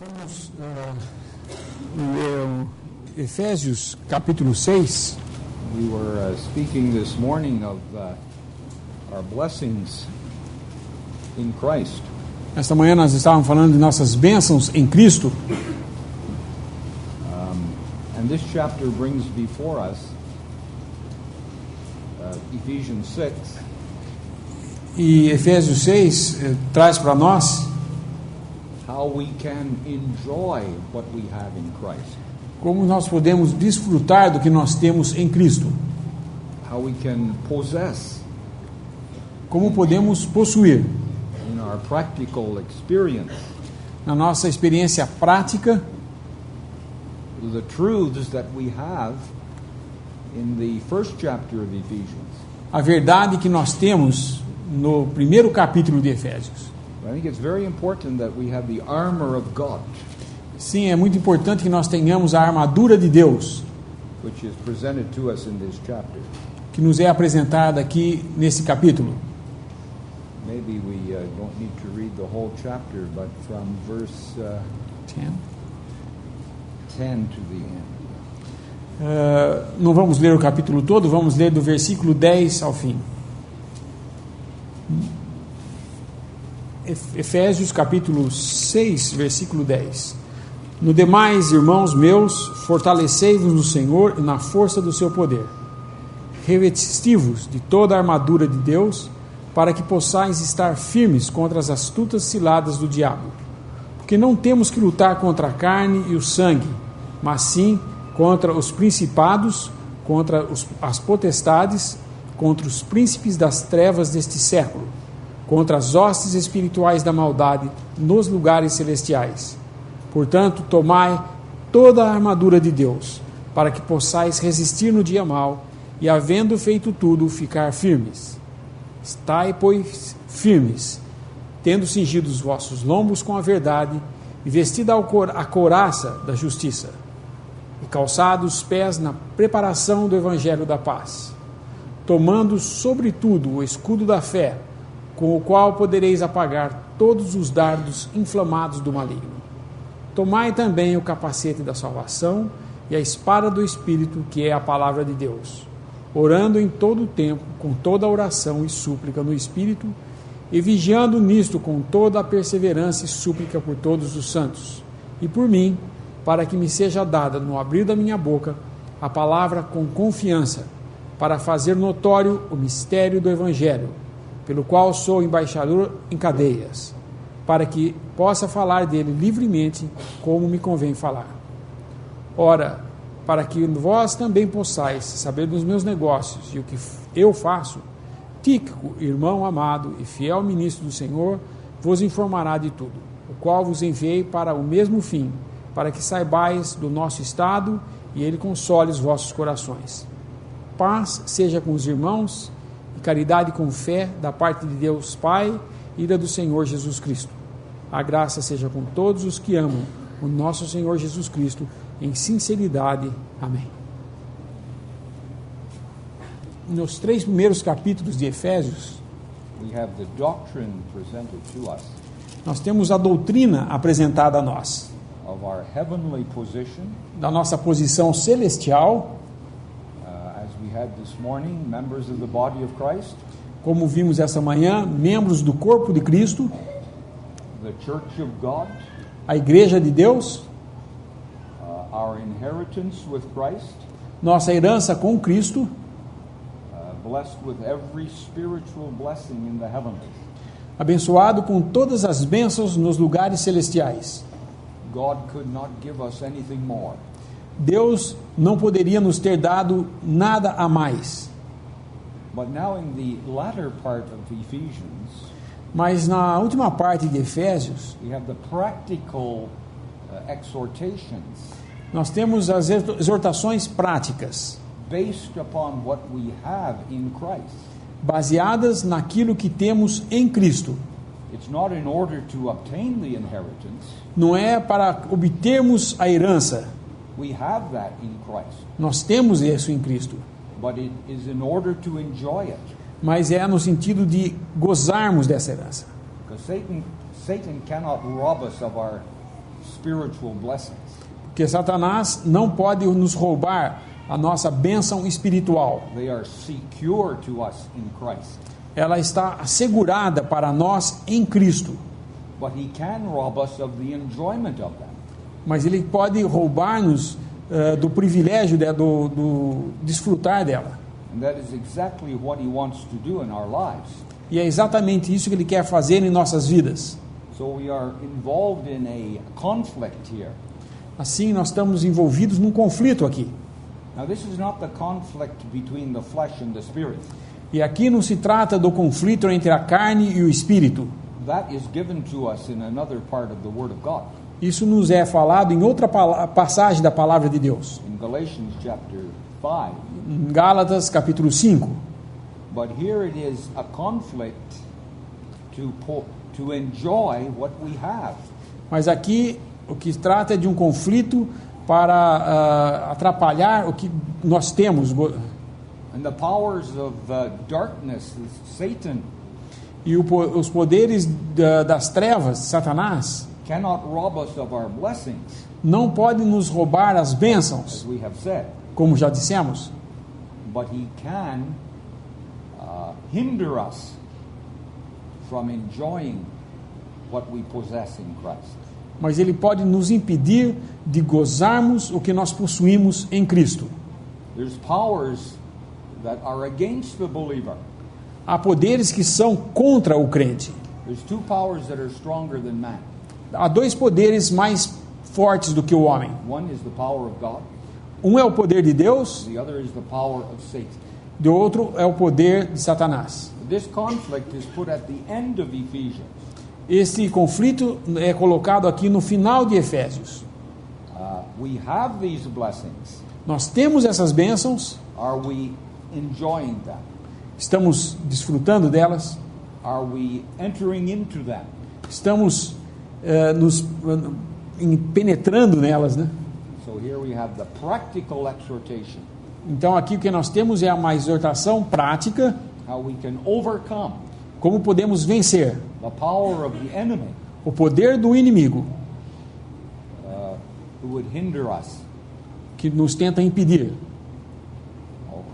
Vamos ler Efésios capítulo 6. We were speaking this morning of our blessings in Christ. Esta manhã nós estávamos falando de nossas bênçãos em Cristo. And this chapter brings before us Ephesians 6. E Efésios 6 traz para nós how we can enjoy what we have in Christ. Como nós podemos desfrutar do que nós temos em Cristo. How we can possess. Como podemos possuir. In our practical experience. Na nossa experiência prática. The truths that we have in the first chapter of Ephesians. A verdade que nós temos no primeiro capítulo de Efésios. I think it's very important that we have the armor of God. Sim, é muito importante que nós tenhamos a armadura de Deus, which is presented to us in this chapter. Que nos é apresentada aqui nesse capítulo. Maybe we don't need to read the whole chapter, but from verse 10 to the end. Não vamos ler o capítulo todo, vamos ler do versículo 10 ao fim. Efésios capítulo 6, versículo 10. No demais, irmãos meus, fortalecei-vos no Senhor e na força do seu poder. Revesti-vos de toda a armadura de Deus, para que possais estar firmes contra as astutas ciladas do diabo. Porque não temos que lutar contra a carne e o sangue, mas sim contra os principados, contra as potestades, contra os príncipes das trevas deste século, contra as hostes espirituais da maldade nos lugares celestiais. Portanto, tomai toda a armadura de Deus, para que possais resistir no dia mau, e havendo feito tudo, ficar firmes. Estai, pois, firmes, tendo cingido os vossos lombos com a verdade, e vestida a couraça da justiça, e calçados os pés na preparação do evangelho da paz, tomando sobretudo o escudo da fé, com o qual podereis apagar todos os dardos inflamados do maligno. Tomai também o capacete da salvação e a espada do Espírito, que é a palavra de Deus, orando em todo o tempo, com toda a oração e súplica no Espírito, e vigiando nisto com toda a perseverança e súplica por todos os santos, e por mim, para que me seja dada, no abrir da minha boca, a palavra com confiança, para fazer notório o mistério do Evangelho, pelo qual sou embaixador em cadeias, para que possa falar dele livremente, como me convém falar. Ora, para que vós também possais saber dos meus negócios e o que eu faço, Tíquico, irmão amado e fiel ministro do Senhor, vos informará de tudo, o qual vos enviei para o mesmo fim, para que saibais do nosso estado e ele console os vossos corações. Paz seja com os irmãos e caridade com fé da parte de Deus Pai e da do Senhor Jesus Cristo. A graça seja com todos os que amam o nosso Senhor Jesus Cristo em sinceridade. Amém. Nos 3 primeiros capítulos de Efésios, nós temos a doutrina apresentada a nós, da nossa posição celestial, como vimos essa manhã, membros do corpo de Cristo, a igreja de Deus, nossa herança com Cristo, abençoado com todas as bênçãos nos lugares celestiais. Deus não poderia nos ter dado nada a mais. Mas na última parte de Efésios, nós temos as exortações práticas, baseadas naquilo que temos em Cristo. Não é para obtermos a herança. Nós temos isso em Cristo. Mas é no sentido de gozarmos dessa herança. Satan cannot rob us of our spiritual blessings. Porque Satanás não pode nos roubar a nossa bênção espiritual. They are secure to us in Christ. Ela está assegurada para nós em Cristo. But he can rob us of the enjoyment of them. Mas ele pode roubar-nos do privilégio do desfrutar dela. And that is exactly what he wants to do in our lives. E é exatamente isso que ele quer fazer em nossas vidas. So we are involved in a conflict here. Assim, nós estamos envolvidos num conflito aqui. Now this is not the conflict between the flesh and the spirit. E aqui não se trata do conflito entre a carne e o espírito. That is given to us in another part of the Word of God. Isso nos é falado em outra passagem da palavra de Deus. In Galatians chapter 5. Em Gálatas capítulo 5. But here it is a conflict to enjoy what we have. Mas aqui o que se trata é de um conflito para atrapalhar o que nós temos. And the powers of darkness, Satan, E os poderes das trevas, Satanás, cannot rob us of our blessings, não podem nos roubar as as bênçãos, we have said. como já dissemos. But he can hinder us from enjoying what we possess in Christ. Mas ele pode nos impedir de gozarmos o que nós possuímos em Cristo. There's powers that are against the believer. Há poderes que são contra o crente. There's two powers that are stronger than man. Há dois poderes mais fortes do que o homem. One is the power of God, Um é o poder de Deus, the other is the power of Satan. e o outro é o poder de Satanás. This conflict is put at the end of Ephesians. Esse conflito é colocado aqui no final de Efésios. We have these blessings. Nós temos essas bênçãos, Are we enjoying them? estamos desfrutando delas, Are we entering into them? estamos nos penetrando nelas, né? So here we have the practical exhortation, Então aqui o que nós temos é uma exortação prática, how we can overcome como podemos vencer the power of the enemy o poder do inimigo who would hinder us. que nos tenta impedir.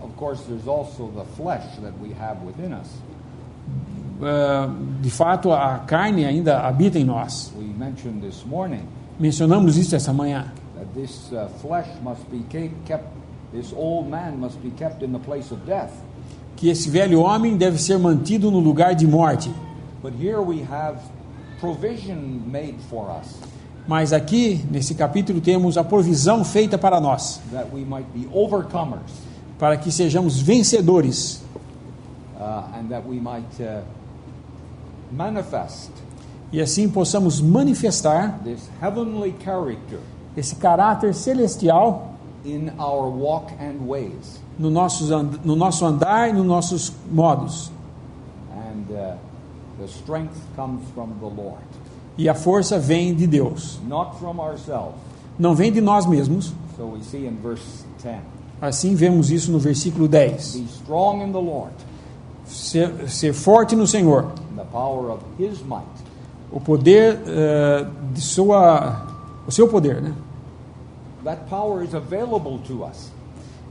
Of course, there's also the flesh that we have within us. De fato, a carne ainda habita em nós. We mentioned this morning Mencionamos isso essa manhã, that this flesh must be kept, this old man must be kept in the place of death. que esse velho homem deve ser mantido no lugar de morte. But here we have provision made for us, Mas aqui, nesse capítulo, temos a provisão feita para nós, that we might be overcomers, para que sejamos vencedores and that we might manifest e assim possamos manifestar this heavenly character esse caráter celestial in our walk and ways. no nosso andar e nos nossos modos. And the strength comes from the Lord, E a força vem de Deus, not from ourselves. não vem de nós mesmos. So we see in verse 10, Assim vemos isso no versículo 10. be strong in the Lord, Ser forte no Senhor, in the power of His might. o poder o seu poder, né? That power is available to us,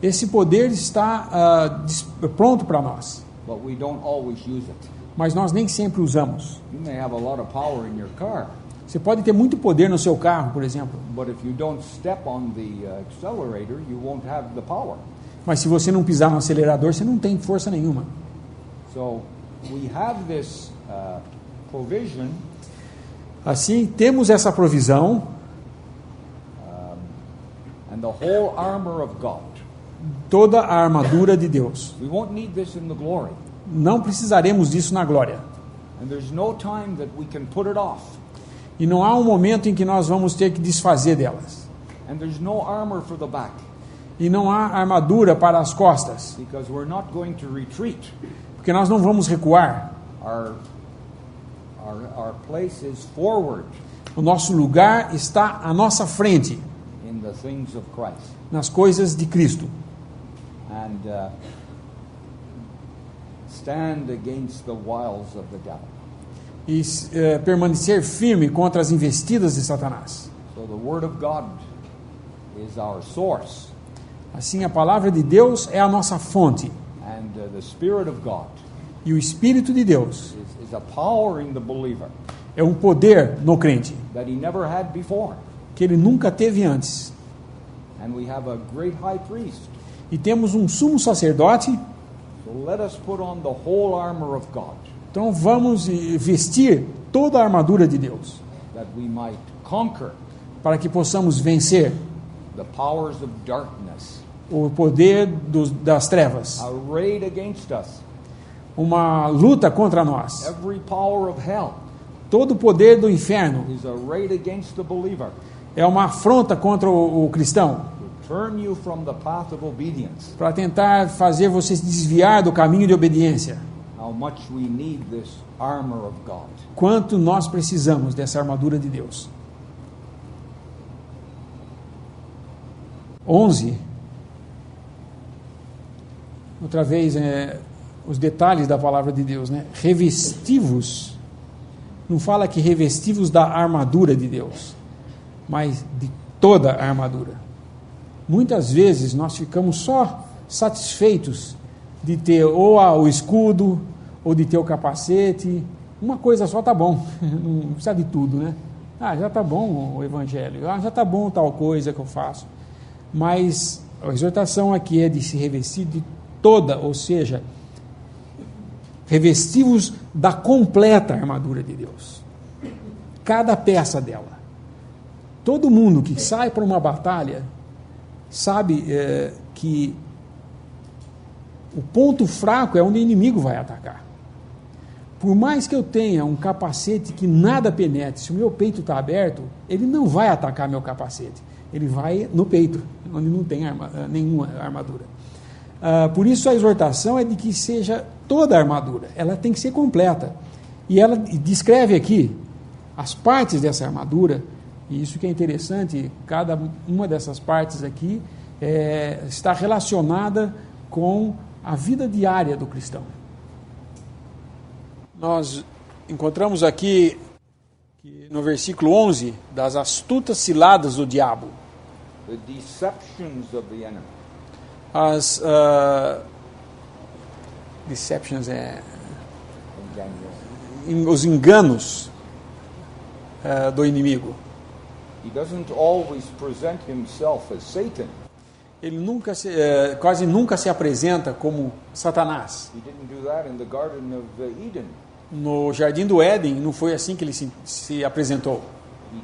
Esse poder está pronto para nós, but we don't always use it. mas nós nem sempre usamos. You may have a lot of power in your car, Você pode ter muito poder no seu carro, por exemplo, but if you don't step on the accelerator, you won't have the power. mas se você não pisar no acelerador, você não tem força nenhuma. So we have this provision, Assim, temos essa provisão and the whole armor of God. toda a armadura de Deus. We won't need this in the glory, Não precisaremos disso na glória. and there's no time that we can put it off, E não há um momento em que nós vamos ter que desfazer delas. and there's no armor for the back, E não há armadura para as costas, because we're not going to retreat. porque nós não vamos recuar. Our place is forward O nosso lugar está à nossa frente, in the things of Christ, nas coisas de Cristo. and stand against the wiles of the devil. E permanecer firme contra as investidas de Satanás. So the Word of God is our source, Assim, a palavra de Deus é a nossa fonte. and the Spirit of God E o Espírito de Deus is empowering the believer é um poder no crente that he never had before. que ele nunca teve antes. And we have a great high priest. E temos um sumo sacerdote, So let us put on the whole armor of God, então vamos vestir toda a armadura de Deus, that we might conquer para que possamos vencer the powers of darkness o poder das trevas, arrayed against us, uma luta contra nós. every power of hell Todo o poder do inferno is arrayed against the believer é uma afronta contra o cristão, to turn you from the path of obedience. para tentar fazer você se desviar do caminho de obediência. How much we need this armor of God. Quanto nós precisamos dessa armadura de Deus. 11. Outra vez, os detalhes da palavra de Deus, né? Revestivos. Não fala que revestivos da armadura de Deus, mas de toda a armadura. Muitas vezes nós ficamos só satisfeitos de ter ou o escudo, ou de ter o capacete. Uma coisa só tá bom, não precisa de tudo, né? Ah, já tá bom o evangelho, já tá bom tal coisa que eu faço. Mas a exortação aqui é de se revestir de toda, ou seja, revestivos da completa armadura de Deus. Cada peça dela. Todo mundo que sai para uma batalha sabe que o ponto fraco é onde o inimigo vai atacar. Por mais que eu tenha um capacete que nada penetre, se o meu peito está aberto, ele não vai atacar meu capacete. Ele vai no peito, onde não tem nenhuma armadura. Por isso a exortação é de que seja toda a armadura. Ela tem que ser completa. E ela descreve aqui as partes dessa armadura, e isso que é interessante, cada uma dessas partes aqui está relacionada com a vida diária do cristão. Nós encontramos aqui no versículo 11 das astutas ciladas do diabo. The deceptions of the enemy. As deceptions os enganos do inimigo. He doesn't always present himself as Satan. Ele quase nunca se apresenta como Satanás. He didn't do that in the Garden of Eden. No Jardim do Éden, não foi assim que ele se apresentou.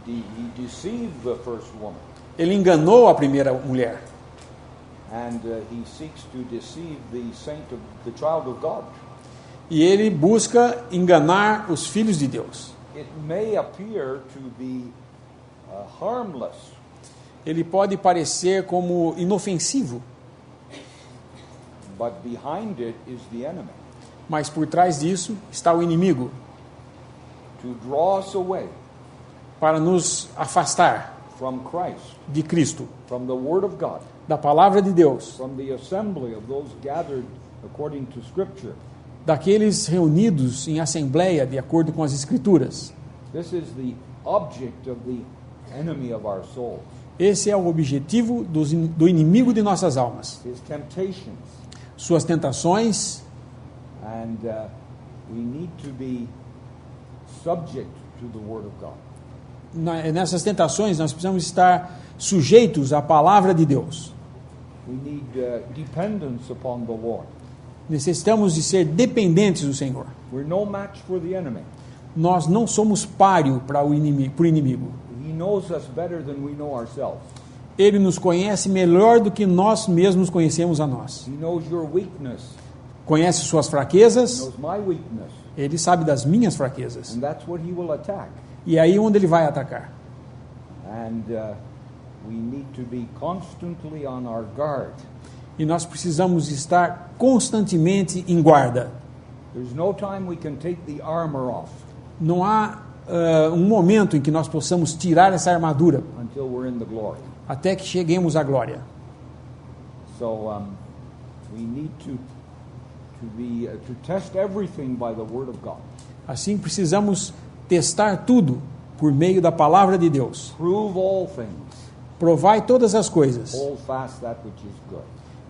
He deceived the first woman. Ele enganou a primeira mulher. And he seeks to deceive the child of God. E ele busca enganar os filhos de Deus. It may appear to be harmless. Ele pode parecer como inofensivo, But behind it is the enemy. mas por trás disso está o inimigo, To draw us away para nos afastar from Christ, de Cristo, from the Word of God, da palavra de Deus, from the assembly of those gathered according to Scripture. daqueles reunidos em assembleia de acordo com as Escrituras. This is the object of the enemy of our souls. Esse é o objetivo do inimigo de nossas almas. His temptations. Suas tentações, And we need to be subject to the Word of God. nessas tentações nós precisamos estar sujeitos à palavra de Deus. We need dependence upon the Lord. Necessitamos de ser dependentes do Senhor. We're no match for the enemy. Nós não somos páreo para o inimigo. He knows us better than we know ourselves. Ele nos conhece melhor do que nós mesmos conhecemos a nós. He knows your weakness. Conhece suas He fraquezas, knows my weakness. ele sabe das minhas fraquezas. And that's what he will attack. E aí onde ele vai atacar? And we need to be constantly on our guard. E nós precisamos estar constantemente em guarda. There's no time we can take the armor off Não há um momento em que nós possamos tirar essa armadura until we're in the glory. até que cheguemos à glória. So we need to test everything by the Word of God. Assim precisamos testar tudo por meio da palavra de Deus. Prove all things. Provai todas as coisas Hold fast that which is good.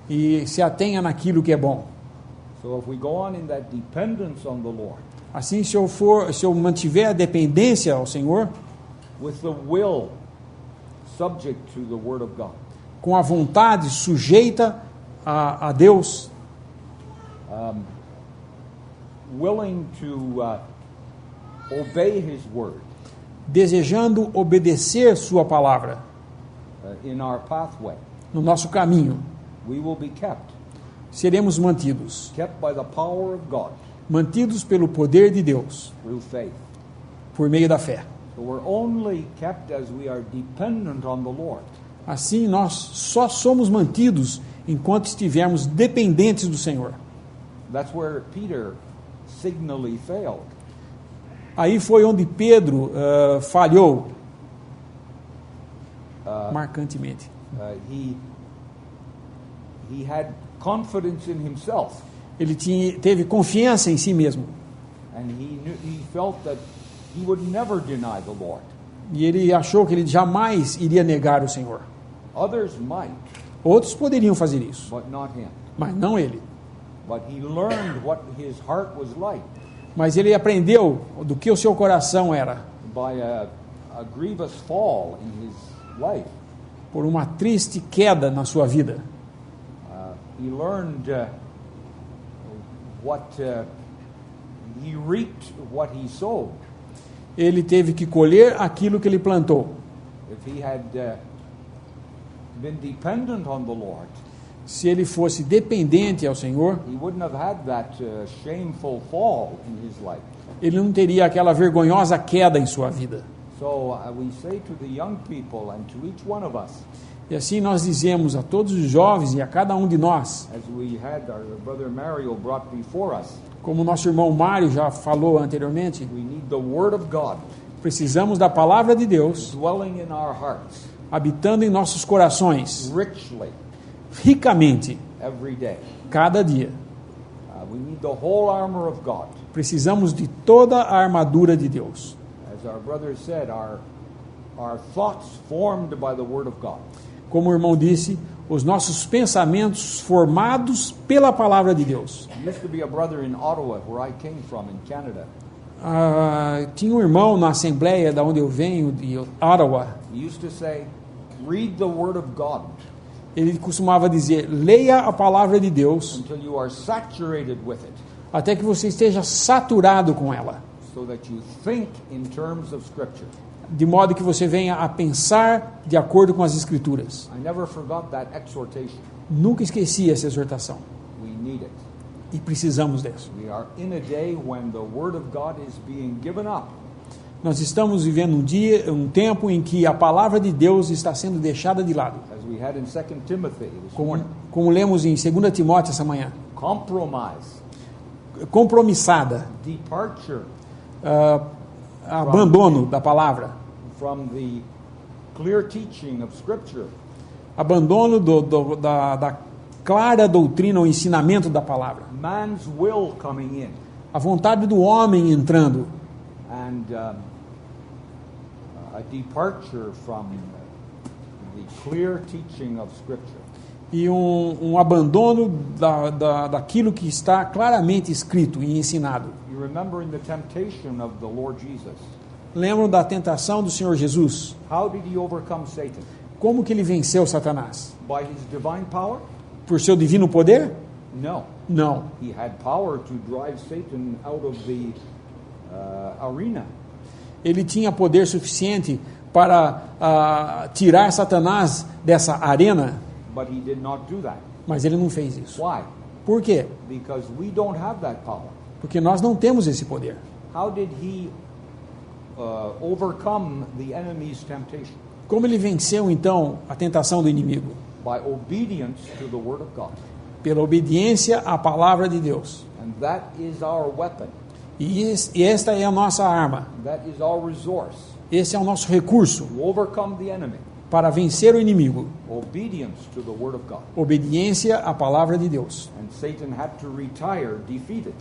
e se atenha naquilo que é bom. So if we go on in that dependence on the Lord, Assim, se eu mantiver a dependência ao Senhor, with the will subject to the Word of God, com a vontade sujeita a Deus, willing to obey His Word desejando obedecer sua palavra in our pathway, no nosso caminho, we will be kept seremos mantidos. by the power of God Mantidos pelo poder de Deus, through faith. por meio da fé. So we're only kept as we are dependent on the Lord. Assim, nós só somos mantidos enquanto estivermos dependentes do Senhor. That's where Peter signally failed. Aí foi onde Pedro falhou marcantemente. He had confidence in himself, Ele teve confiança em si mesmo. and he felt that he would never deny the Lord. E ele achou que ele jamais iria negar o Senhor. Others might, Outros poderiam fazer isso, but not him. mas não ele. But he learned what his heart was like Mas ele aprendeu do que o seu coração era, by a grievous fall in his life. por uma triste queda na sua vida. He learned he reaped what he sowed. Ele teve que colher aquilo que ele plantou. If he had been dependent on the Lord, Se ele fosse dependente ao Senhor, he wouldn't have had that shameful fall in his life. ele não teria aquela vergonhosa queda em sua vida. So we say to the young people and to each one of us, E assim nós dizemos a todos os jovens e a cada um de nós, as we had our brother Mario brought before us, como nosso irmão Mário já falou anteriormente, we need the Word of God precisamos da palavra de Deus dwelling in our hearts habitando em nossos corações richly ricamente every day. cada dia. We need the whole armor of God. Precisamos de toda a armadura de Deus. As our brother said, our thoughts formed by the Word of God. Como o irmão disse, os nossos pensamentos formados pela palavra de Deus. There used to be a brother in Ottawa, where I came from, in Canada. Tinha um irmão na Assembleia da onde eu venho, de Ottawa. He used to say, read the Word of God Ele costumava dizer, leia a palavra de Deus until you are saturated with it, até que você esteja saturado com ela, so that you think in terms of Scripture. de modo que você venha a pensar de acordo com as Escrituras. I never forgot that exhortation. Nunca esqueci essa exortação. We need it. E precisamos disso. We are in a day when the Word of God is being given up. Nós estamos vivendo um tempo em que a palavra de Deus está sendo deixada de lado. As we had in 2 Timothy this morning. Como lemos em 2 Timóteo essa manhã. Compromise, Compromissada. departure Abandono da palavra. from the clear teaching of Scripture. Abandono da clara doutrina ou ensinamento da palavra. Man's will coming in, A vontade do homem entrando. and a departure from the clear teaching of Scripture. E um abandono daquilo que está claramente escrito e ensinado. You remember in the temptation of the Lord Jesus, Lembram da tentação do Senhor Jesus? how did he overcome Satan? Como que ele venceu Satanás? By his divine power? Por seu divino poder? No. Não. He had power to drive Satan out of the arena. Ele tinha poder suficiente para tirar Satanás dessa arena, But he did not do that. mas ele não fez isso. Why? Por quê? Because we don't have that power. Porque nós não temos esse poder. How did he overcome the enemy's temptation? Como ele venceu então a tentação do inimigo? By obedience to the Word of God. Pela obediência à palavra de Deus. And that is our weapon. E esta é a nossa arma. That is our resource Esse é o nosso recurso to overcome the enemy. para vencer o inimigo. Obedience to the Word of God. Obediência à palavra de Deus. And Satan had to retire defeated.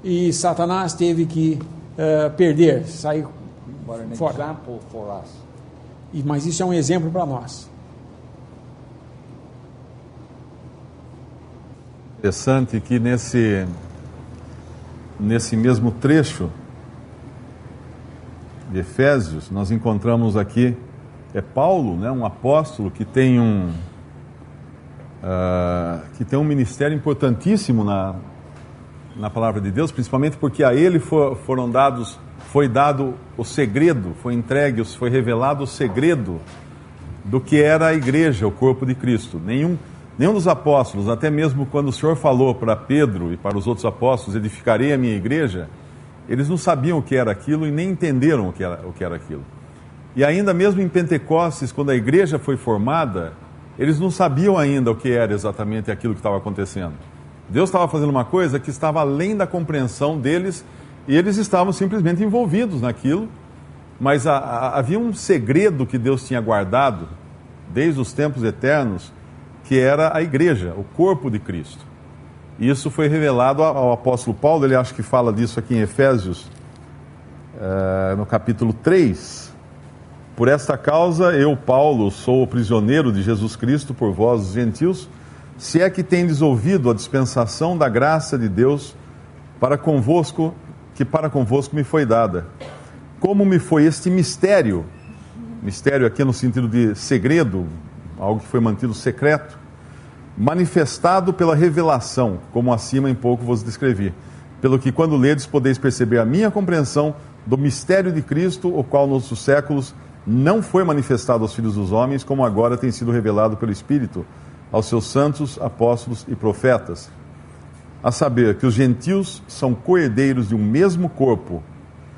E Satanás teve que perder, sair but an fora. example for us. Mas isso é um exemplo para nós. Interessante que nesse mesmo trecho de Efésios, nós encontramos aqui, Paulo, né, um apóstolo que tem um ministério importantíssimo na palavra de Deus, principalmente porque a ele foi dado o segredo, foi revelado o segredo do que era a igreja, o corpo de Cristo. Nenhum dos apóstolos, até mesmo quando o Senhor falou para Pedro e para os outros apóstolos, edificarei a minha igreja, eles não sabiam o que era aquilo e nem entenderam o que era aquilo. E ainda mesmo em Pentecostes, quando a igreja foi formada, eles não sabiam ainda o que era exatamente aquilo que estava acontecendo. Deus estava fazendo uma coisa que estava além da compreensão deles e eles estavam simplesmente envolvidos naquilo, mas havia um segredo que Deus tinha guardado desde os tempos eternos, que era a igreja, o corpo de Cristo. E isso foi revelado ao apóstolo Paulo, ele acha que fala disso aqui em Efésios, no capítulo 3. Por esta causa, eu, Paulo, sou o prisioneiro de Jesus Cristo por vós, os gentios, se é que tendes ouvido a dispensação da graça de Deus que para convosco me foi dada. Como me foi este mistério aqui no sentido de segredo, algo que foi mantido secreto, manifestado pela revelação, como acima em pouco vos descrevi, pelo que quando ledes podeis perceber a minha compreensão do mistério de Cristo, o qual nos séculos não foi manifestado aos filhos dos homens, como agora tem sido revelado pelo Espírito aos seus santos, apóstolos e profetas, a saber que os gentios são co-herdeiros de um mesmo corpo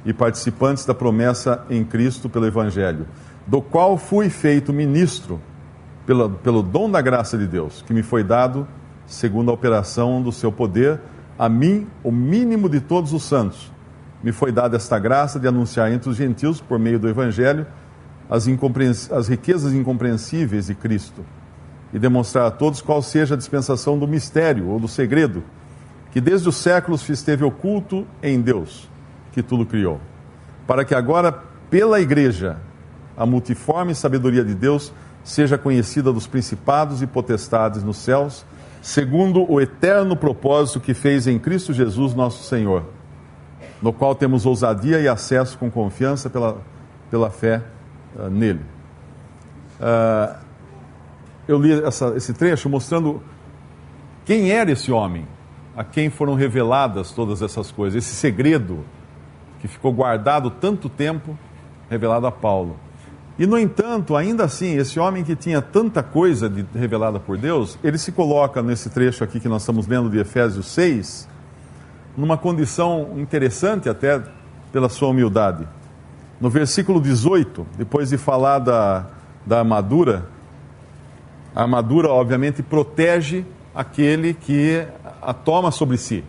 e participantes da promessa em Cristo pelo Evangelho, do qual fui feito ministro pelo dom da graça de Deus, que me foi dado segundo a operação do seu poder, a mim, o mínimo de todos os santos. Me foi dada esta graça de anunciar entre os gentios, por meio do Evangelho, as riquezas incompreensíveis de Cristo, e demonstrar a todos qual seja a dispensação do mistério, ou do segredo, que desde os séculos esteve oculto em Deus, que tudo criou, para que agora, pela Igreja, a multiforme sabedoria de Deus seja conhecida dos principados e potestades nos céus, segundo o eterno propósito que fez em Cristo Jesus nosso Senhor, no qual temos ousadia e acesso com confiança pela fé nele. Eu li esse trecho mostrando quem era esse homem, a quem foram reveladas todas essas coisas, esse segredo que ficou guardado tanto tempo, revelado a Paulo. E, no entanto, ainda assim, esse homem que tinha tanta coisa revelada por Deus, ele se coloca nesse trecho aqui que nós estamos lendo de Efésios 6, numa condição interessante até pela sua humildade. No versículo 18, depois de falar da armadura, a armadura obviamente protege aquele que a toma sobre si.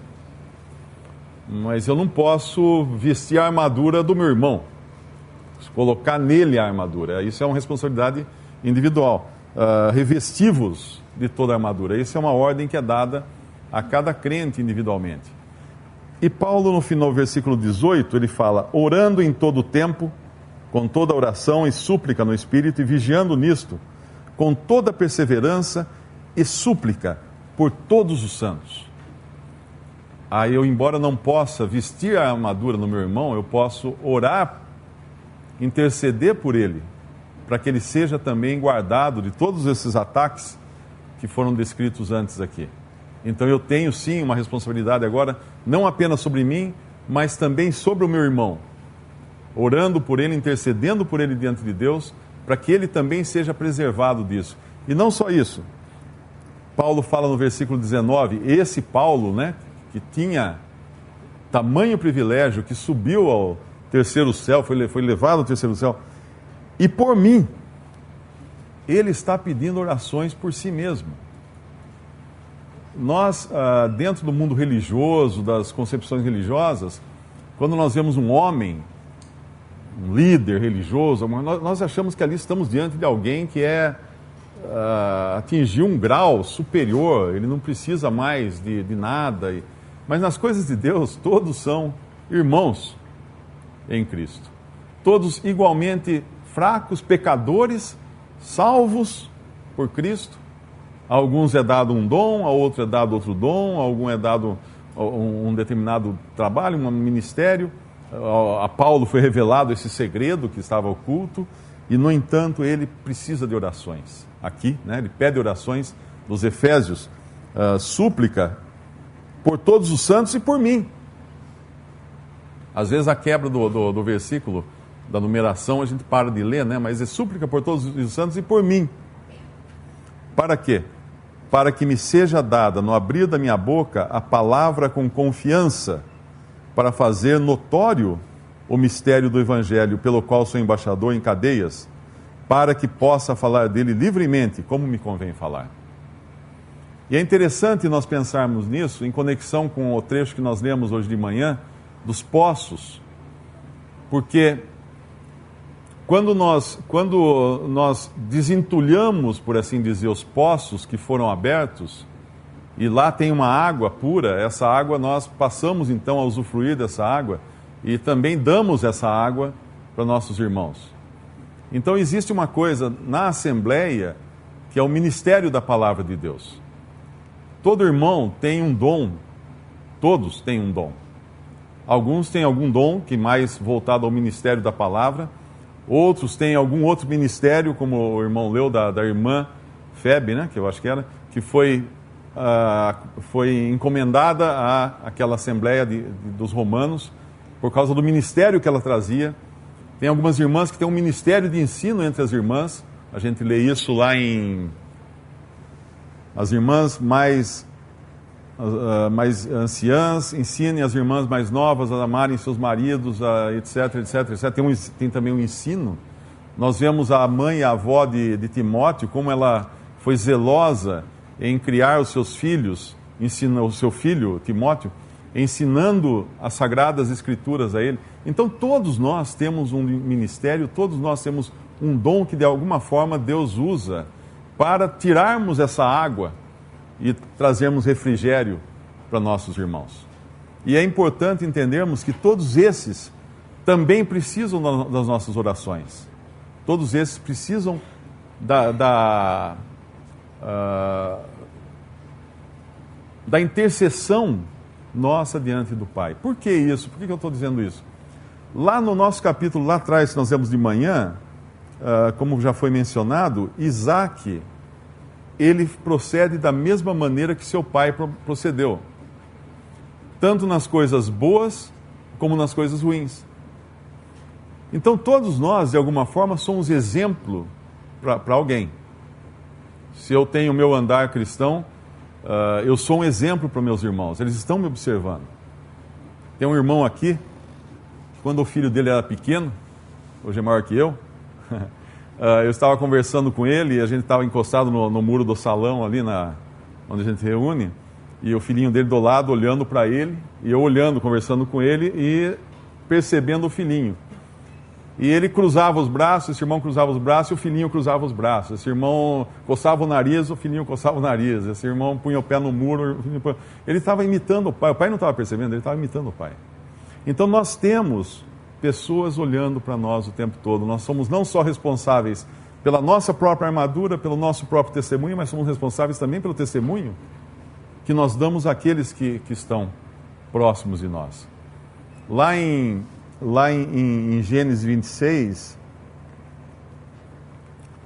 Mas eu não posso vestir a armadura do meu irmão, colocar nele a armadura. Isso é uma responsabilidade individual. Revesti-vos de toda a armadura. Isso é uma ordem que é dada a cada crente individualmente. E Paulo, no final do versículo 18, ele fala: orando em todo o tempo, com toda oração e súplica no Espírito, e vigiando nisto, com toda perseverança e súplica por todos os santos. Aí eu, embora não possa vestir a armadura no meu irmão, eu posso orar, interceder por ele, para que ele seja também guardado de todos esses ataques que foram descritos antes aqui. Então eu tenho sim uma responsabilidade agora, não apenas sobre mim, mas também sobre o meu irmão, orando por ele, intercedendo por ele diante de Deus, para que ele também seja preservado disso. E não só isso, Paulo fala no versículo 19, esse Paulo, né, que tinha tamanho privilégio, que subiu ao terceiro céu, foi levado ao terceiro céu, e por mim, ele está pedindo orações por si mesmo. Nós, dentro do mundo religioso, das concepções religiosas, quando nós vemos um homem, um líder religioso, nós achamos que ali estamos diante de alguém que atingiu um grau superior, ele não precisa mais de nada. Mas nas coisas de Deus, todos são irmãos em Cristo. todos igualmente fracos, pecadores, salvos por Cristo. A alguns é dado um dom, a outro é dado outro dom, a algum é dado um determinado trabalho, um ministério. A Paulo foi revelado esse segredo que estava oculto, e, no entanto, ele precisa de orações. Aqui, né, ele pede orações dos Efésios, súplica por todos os santos e por mim. Às vezes a quebra do versículo, da numeração, a gente para de ler, né? Mas é súplica por todos os santos e por mim. Para quê? Para que me seja dada, no abrir da minha boca, a palavra com confiança, para fazer notório o mistério do Evangelho, pelo qual sou embaixador em cadeias, para que possa falar dele livremente, como me convém falar. E é interessante nós pensarmos nisso, em conexão com o trecho que nós lemos hoje de manhã, dos poços, porque quando nós desentulhamos, por assim dizer, os poços que foram abertos, e lá tem uma água pura, essa água nós passamos então a usufruir dessa água, e também damos essa água para nossos irmãos. Então existe uma coisa na Assembleia, que é o ministério da Palavra de Deus. Todo irmão tem um dom, todos têm um dom. Alguns têm algum dom que mais voltado ao ministério da palavra, outros têm algum outro ministério, como o irmão leu da irmã Febe, né, que eu acho que era, que foi encomendada àquela Assembleia dos Romanos, por causa do ministério que ela trazia. Tem algumas irmãs que têm um ministério de ensino entre as irmãs, a gente lê isso lá em... As irmãs mais anciãs ensinem as irmãs mais novas a amarem seus maridos, etc, etc, etc. Tem também um ensino. Nós vemos a mãe e a avó de Timóteo, como ela foi zelosa em criar os seus filhos, o seu filho Timóteo, ensinando as Sagradas Escrituras a ele. Então todos nós temos um ministério, todos nós temos um dom que de alguma forma Deus usa para tirarmos essa água e trazermos refrigério para nossos irmãos. E é importante entendermos que todos esses também precisam das nossas orações. Todos esses precisam da intercessão nossa diante do Pai. Por que isso? Por que eu estou dizendo isso? Lá no nosso capítulo, lá atrás, que nós vemos de manhã, como já foi mencionado, Isaac, ele procede da mesma maneira que seu pai procedeu, tanto nas coisas boas como nas coisas ruins. Então todos nós, de alguma forma, somos exemplo para alguém. Se eu tenho o meu andar cristão, eu sou um exemplo para meus irmãos, eles estão me observando. Tem um irmão aqui, quando o filho dele era pequeno, hoje é maior que eu estava conversando com ele, e a gente estava encostado no muro do salão ali, onde a gente reúne, e o filhinho dele do lado olhando para ele, e eu olhando, conversando com ele e percebendo o filhinho. E ele cruzava os braços, esse irmão cruzava os braços e o filhinho cruzava os braços. Esse irmão coçava o nariz, o filhinho coçava o nariz. Esse irmão punha o pé no muro, ele estava imitando o pai não estava percebendo, ele estava imitando o pai. Então nós temos pessoas olhando para nós o tempo todo. Nós somos não só responsáveis pela nossa própria armadura, pelo nosso próprio testemunho, mas somos responsáveis também pelo testemunho que nós damos àqueles que estão próximos de nós. Lá em Gênesis 26,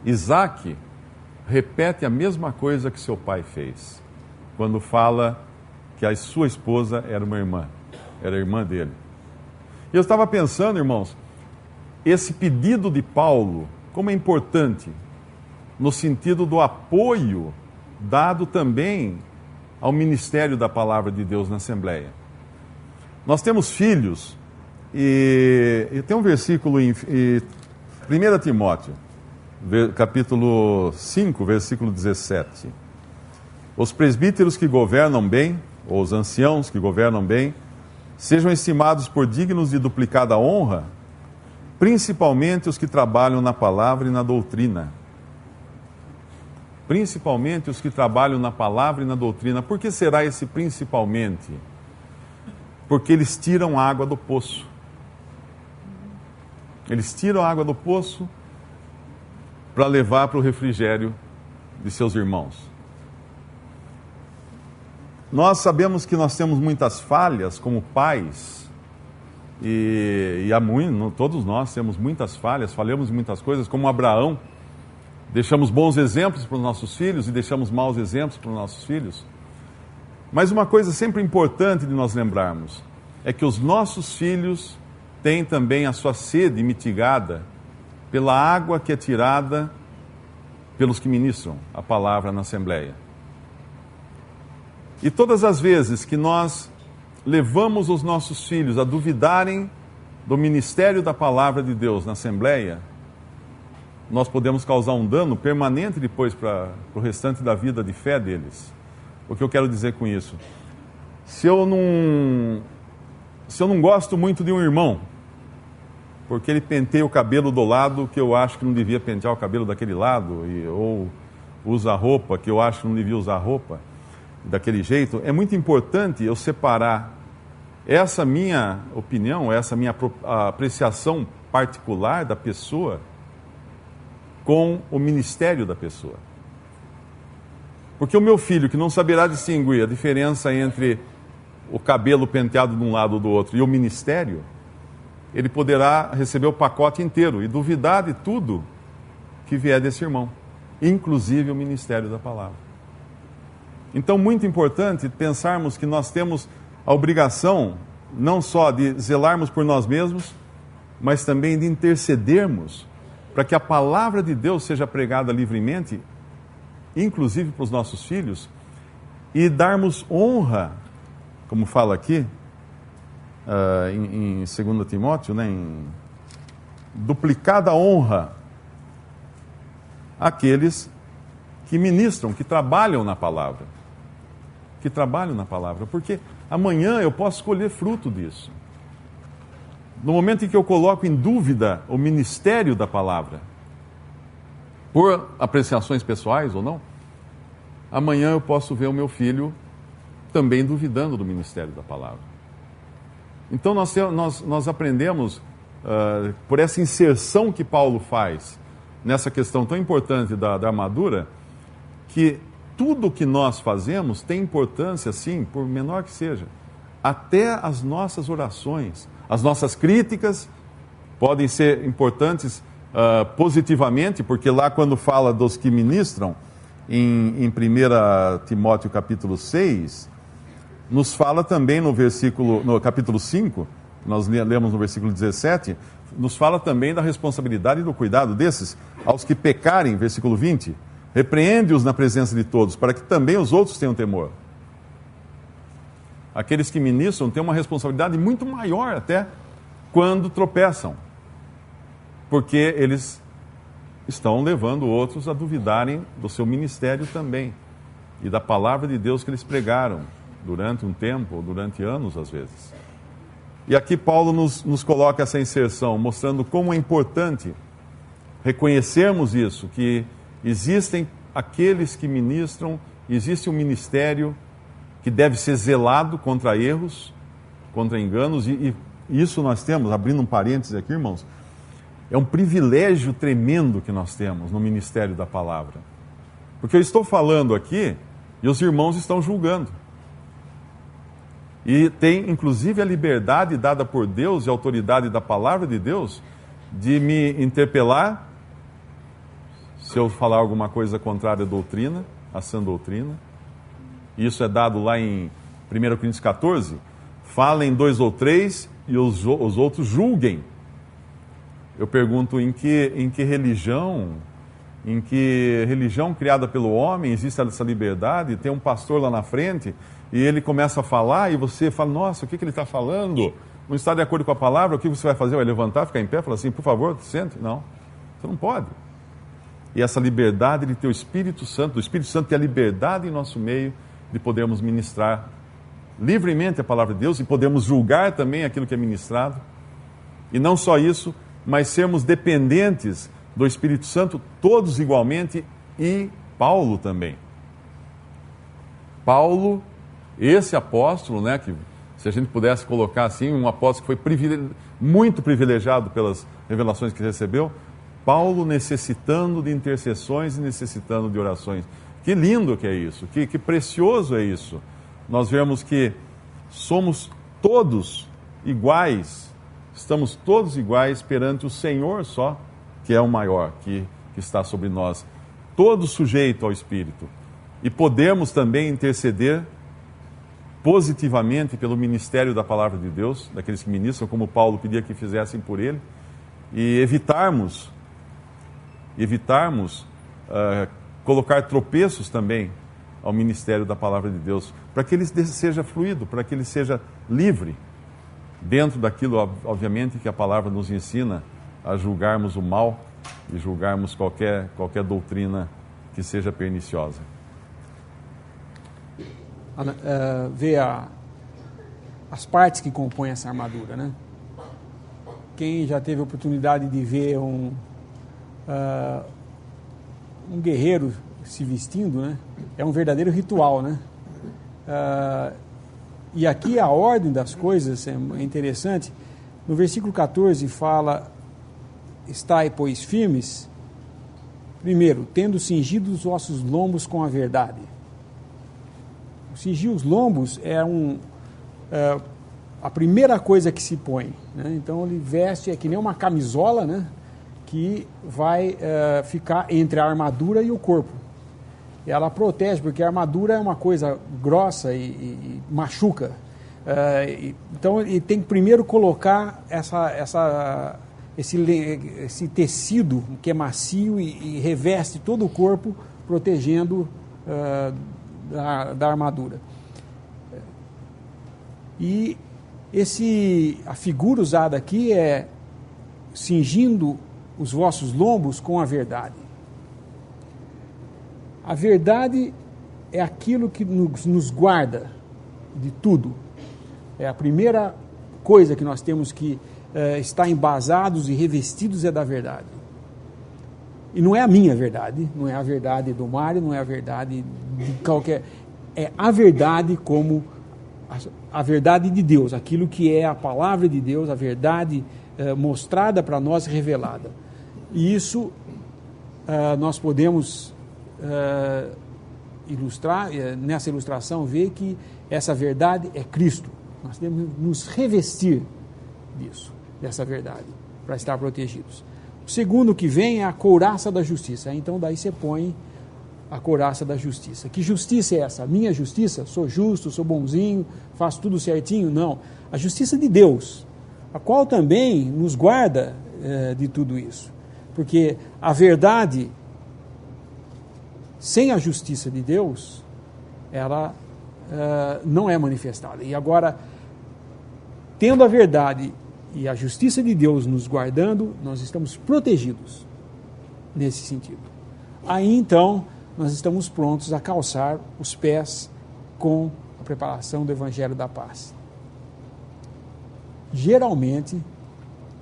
Isaac repete a mesma coisa que seu pai fez, quando fala que a sua esposa era uma irmã, era a irmã dele. E eu estava pensando, irmãos, esse pedido de Paulo, como é importante, no sentido do apoio dado também ao ministério da Palavra de Deus na Assembleia. Nós temos filhos, e tem um versículo em 1 Timóteo, capítulo 5, versículo 17. Os presbíteros que governam bem, ou os anciãos que governam bem, sejam estimados por dignos de duplicada honra, principalmente os que trabalham na palavra e na doutrina. Principalmente os que trabalham na palavra e na doutrina. Por que será esse principalmente? Porque eles tiram água do poço. Eles tiram a água do poço para levar para o refrigério de seus irmãos. Nós sabemos que nós temos muitas falhas como pais, e todos nós temos muitas falhas, falhamos em muitas coisas, como Abraão. Deixamos bons exemplos para os nossos filhos e deixamos maus exemplos para os nossos filhos. Mas uma coisa sempre importante de nós lembrarmos é que os nossos filhos têm também a sua sede mitigada pela água que é tirada pelos que ministram a palavra na Assembleia. E todas as vezes que nós levamos os nossos filhos a duvidarem do ministério da palavra de Deus na Assembleia, nós podemos causar um dano permanente depois para o restante da vida de fé deles. O que eu quero dizer com isso? Se eu não gosto muito de um irmão, porque ele penteia o cabelo do lado que eu acho que não devia pentear o cabelo daquele lado, ou usa roupa que eu acho que não devia usar roupa daquele jeito, é muito importante eu separar essa minha opinião, essa minha apreciação particular da pessoa com o ministério da pessoa. Porque o meu filho, que não saberá distinguir a diferença entre o cabelo penteado de um lado ou do outro e o ministério, ele poderá receber o pacote inteiro e duvidar de tudo que vier desse irmão, inclusive o ministério da palavra. Então, muito importante pensarmos que nós temos a obrigação não só de zelarmos por nós mesmos, mas também de intercedermos para que a palavra de Deus seja pregada livremente, inclusive para os nossos filhos, e darmos honra, como fala aqui, em 2 Timóteo, né, em duplicada honra àqueles que ministram, que trabalham na palavra. Porque amanhã eu posso colher fruto disso. No momento em que eu coloco em dúvida o ministério da palavra, por apreciações pessoais ou não, amanhã eu posso ver o meu filho também duvidando do ministério da palavra. Então nós aprendemos, por essa inserção que Paulo faz nessa questão tão importante da armadura, que tudo que nós fazemos tem importância, sim, por menor que seja. Até as nossas orações, as nossas críticas podem ser importantes positivamente, porque lá quando fala dos que ministram, em 1 Timóteo capítulo 6, nos fala também no capítulo 5, nós lemos no versículo 17, nos fala também da responsabilidade e do cuidado desses, aos que pecarem, versículo 20, repreende-os na presença de todos, para que também os outros tenham temor. Aqueles que ministram têm uma responsabilidade muito maior até quando tropeçam, porque eles estão levando outros a duvidarem do seu ministério também e da palavra de Deus que eles pregaram durante um tempo, ou durante anos às vezes. E aqui Paulo nos coloca essa inserção, mostrando como é importante reconhecermos isso, que existem aqueles que ministram, existe um ministério que deve ser zelado contra erros, contra enganos, e isso nós temos, abrindo um parênteses aqui, irmãos, é um privilégio tremendo que nós temos no ministério da palavra. Porque eu estou falando aqui e os irmãos estão julgando. E tem, inclusive, a liberdade dada por Deus e a autoridade da palavra de Deus de me interpelar se eu falar alguma coisa contrária à doutrina, à sã doutrina. Isso é dado lá em 1 Coríntios 14. Falem 2 ou 3 e os outros julguem. Eu pergunto em que religião criada pelo homem existe essa liberdade? Tem um pastor lá na frente e ele começa a falar e você fala, nossa, o que ele está falando? Não está de acordo com a palavra, o que você vai fazer? Vai levantar, ficar em pé, falar assim, por favor, sente? Não, você não pode. E essa liberdade de ter o Espírito Santo ter a liberdade em nosso meio de podermos ministrar livremente a palavra de Deus e podermos julgar também aquilo que é ministrado. E não só isso, mas sermos dependentes do Espírito Santo, todos igualmente, e Paulo também. Paulo, esse apóstolo, né, que se a gente pudesse colocar assim, um apóstolo que foi muito privilegiado pelas revelações que recebeu, Paulo necessitando de intercessões e necessitando de orações. Que lindo que é isso, que precioso é isso. Nós vemos que somos todos iguais, estamos todos iguais perante o Senhor só, que é o maior, que está sobre nós, todo sujeito ao Espírito. E podemos também interceder positivamente pelo ministério da Palavra de Deus, daqueles que ministram, como Paulo pedia que fizessem por ele, e evitarmos colocar tropeços também ao ministério da Palavra de Deus, para que ele seja fluido, para que ele seja livre, dentro daquilo, obviamente, que a Palavra nos ensina a julgarmos o mal e julgarmos qualquer doutrina que seja perniciosa. Ver as partes que compõem essa armadura, né? Quem já teve a oportunidade de ver um guerreiro se vestindo, né? É um verdadeiro ritual, né? E aqui a ordem das coisas é interessante. No versículo 14 fala: estai, pois, firmes, primeiro, tendo cingido os vossos lombos com a verdade. Cingir os lombos é a primeira coisa que se põe, né? Então ele veste, é que nem uma camisola, né? Que vai ficar entre a armadura e o corpo. Ela protege, porque a armadura é uma coisa grossa e machuca. Então ele tem que primeiro colocar esse tecido que é macio e reveste todo o corpo, protegendo da armadura. E a figura usada aqui é cingindo os vossos lombos com a verdade. A verdade é aquilo que nos guarda de tudo. É a primeira coisa que nós temos que estar embasados e revestidos é da verdade. E não é a minha verdade, não é a verdade do Mário, não é a verdade de qualquer... É a verdade como a verdade de Deus, aquilo que é a palavra de Deus, a verdade mostrada para nós, revelada. E isso nós podemos ilustrar, nessa ilustração, ver que essa verdade é Cristo. Nós temos que nos revestir disso, dessa verdade, para estar protegidos. O segundo que vem é a couraça da justiça. Então daí você põe a couraça da justiça. Que justiça é essa? A minha justiça? Sou justo, sou bonzinho, faço tudo certinho? Não. A justiça de Deus, a qual também nos guarda de tudo isso. Porque a verdade, sem a justiça de Deus, ela não é manifestada. E agora, tendo a verdade e a justiça de Deus nos guardando, nós estamos protegidos nesse sentido. Aí então, nós estamos prontos a calçar os pés com a preparação do Evangelho da Paz. Geralmente,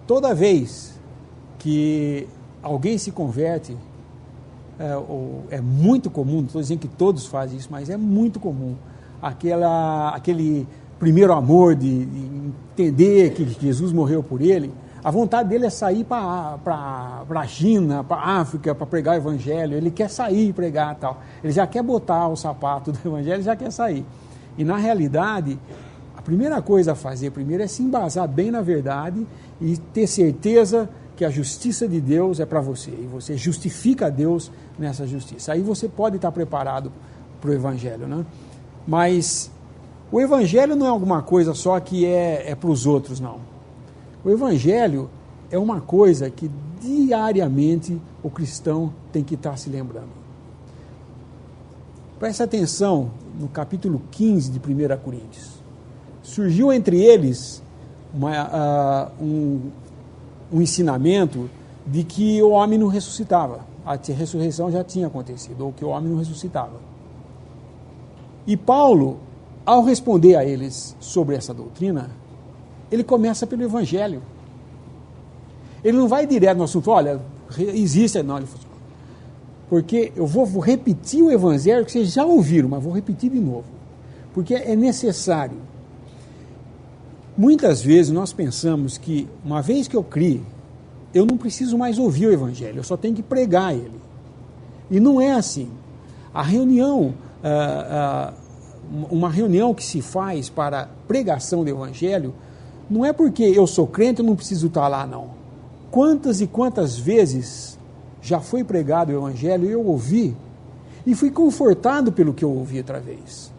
toda vez que alguém se converte, é muito comum, não estou dizendo que todos fazem isso, mas é muito comum, aquele primeiro amor de entender que Jesus morreu por ele, a vontade dele é sair para a China, para a África, para pregar o Evangelho. Ele quer sair e pregar tal. Ele já quer botar o sapato do Evangelho, já quer sair. E na realidade, a primeira coisa a fazer primeiro é se embasar bem na verdade e ter certeza que a justiça de Deus é para você. E você justifica a Deus nessa justiça. Aí você pode estar preparado para o Evangelho, né? Mas o Evangelho não é alguma coisa só que é para os outros, não. O Evangelho é uma coisa que diariamente o cristão tem que estar se lembrando. Preste atenção no capítulo 15 de 1 Coríntios. Surgiu entre eles um ensinamento de que o homem não ressuscitava. A ressurreição já tinha acontecido, ou que o homem não ressuscitava. E Paulo, ao responder a eles sobre essa doutrina, ele começa pelo Evangelho. Ele não vai direto no assunto, olha, existe... Não, ele fala, porque eu vou repetir o Evangelho que vocês já ouviram, mas vou repetir de novo. Porque é necessário. Muitas vezes nós pensamos que, uma vez que eu criei, eu não preciso mais ouvir o Evangelho, eu só tenho que pregar ele. E não é assim. A reunião, uma reunião que se faz para pregação do Evangelho, não é porque eu sou crente, eu não preciso estar lá, não. Quantas e quantas vezes já foi pregado o Evangelho e eu ouvi, e fui confortado pelo que eu ouvi outra vez.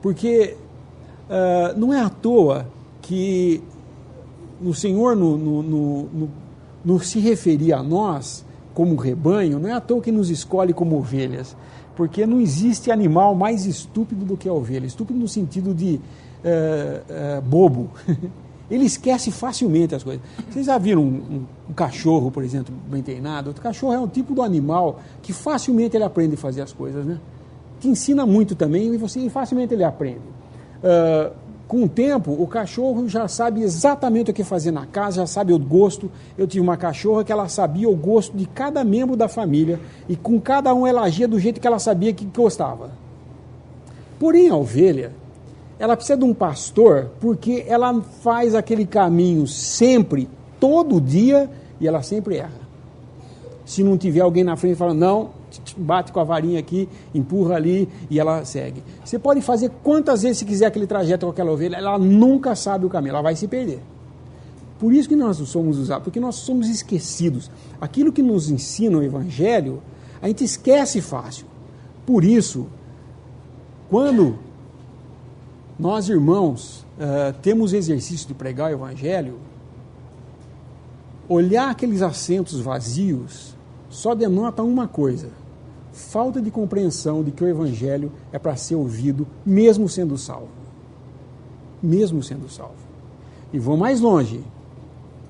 Porque não é à toa que o Senhor não se referia a nós como rebanho, não é à toa que nos escolhe como ovelhas, porque não existe animal mais estúpido do que a ovelha, estúpido no sentido de bobo. Ele esquece facilmente as coisas. Vocês já viram um cachorro, por exemplo, bem treinado? O cachorro é um tipo de animal que facilmente ele aprende a fazer as coisas, né? Te ensina muito também e facilmente ele aprende. Com o tempo, o cachorro já sabe exatamente o que fazer na casa, já sabe o gosto. Eu tive uma cachorra que ela sabia o gosto de cada membro da família e com cada um ela agia do jeito que ela sabia que gostava. Porém, a ovelha, ela precisa de um pastor porque ela faz aquele caminho sempre, todo dia, e ela sempre erra. Se não tiver alguém na frente falando, não, bate com a varinha aqui, empurra ali e ela segue. Você pode fazer quantas vezes você quiser aquele trajeto com aquela ovelha, ela nunca sabe o caminho, ela vai se perder. Por isso que nós não somos usados, porque nós somos esquecidos. Aquilo que nos ensina o Evangelho, a gente esquece fácil. Por isso, quando nós, irmãos, temos o exercício de pregar o Evangelho, olhar aqueles assentos vazios só denota uma coisa: falta de compreensão de que o Evangelho é para ser ouvido mesmo sendo salvo. Mesmo sendo salvo. E vou mais longe.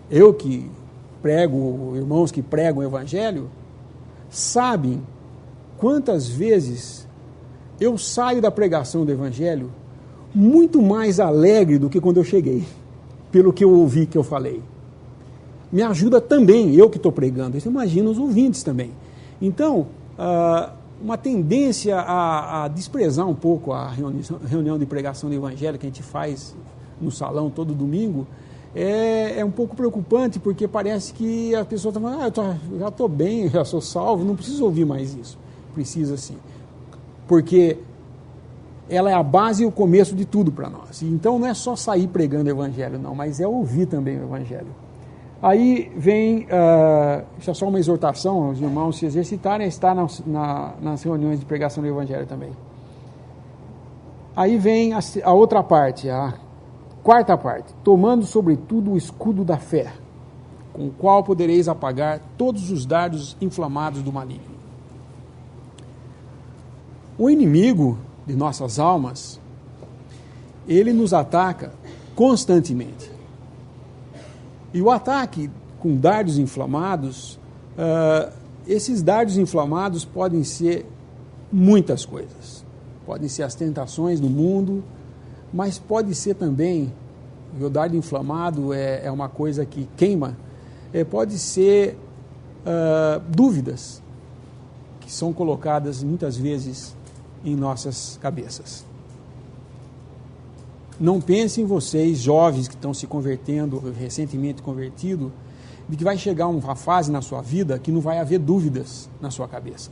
Eu que prego, irmãos que pregam o Evangelho, sabem quantas vezes eu saio da pregação do Evangelho muito mais alegre do que quando eu cheguei, pelo que eu ouvi, que eu falei. Me ajuda também, eu que estou pregando, isso imagina os ouvintes também. Então, uma tendência a desprezar um pouco a reunião de pregação do Evangelho que a gente faz no salão todo domingo, é um pouco preocupante, porque parece que a pessoa está falando, eu já estou bem, já sou salvo, não preciso ouvir mais isso. Precisa sim, porque ela é a base e o começo de tudo para nós. Então não é só sair pregando o Evangelho, não, mas é ouvir também o Evangelho. Aí vem, isso é só uma exortação aos irmãos se exercitarem a estar nas reuniões de pregação do Evangelho também. Aí vem a outra parte, a quarta parte: tomando sobretudo o escudo da fé, com o qual podereis apagar todos os dardos inflamados do maligno. O inimigo de nossas almas, ele nos ataca constantemente. E o ataque com dardos inflamados, esses dardos inflamados podem ser muitas coisas. Podem ser as tentações do mundo, mas pode ser também, o dardo inflamado é uma coisa que queima, pode ser dúvidas que são colocadas muitas vezes em nossas cabeças. Não pensem vocês, jovens que estão se convertendo, recentemente convertidos, de que vai chegar uma fase na sua vida que não vai haver dúvidas na sua cabeça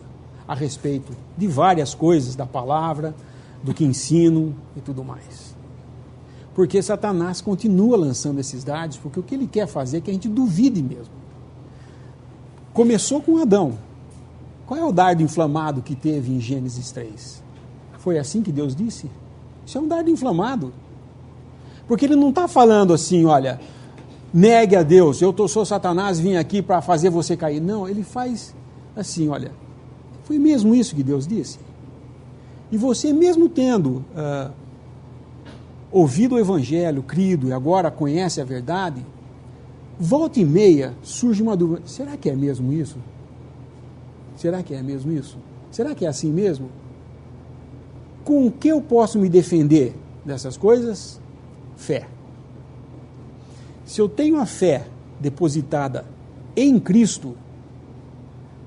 a respeito de várias coisas, da palavra, do que ensinam e tudo mais. Porque Satanás continua lançando esses dardos, porque o que ele quer fazer é que a gente duvide mesmo. Começou com Adão. Qual é o dardo inflamado que teve em Gênesis 3? Foi assim que Deus disse? Isso é um dardo inflamado. Porque ele não está falando assim, olha, negue a Deus, sou Satanás, vim aqui para fazer você cair. Não, ele faz assim, olha, foi mesmo isso que Deus disse? E você mesmo tendo ouvido o Evangelho, crido e agora conhece a verdade, volta e meia surge uma dúvida: será que é mesmo isso? Será que é mesmo isso? Será que é assim mesmo? Com o que eu posso me defender dessas coisas? Fé. Se eu tenho a fé depositada em Cristo,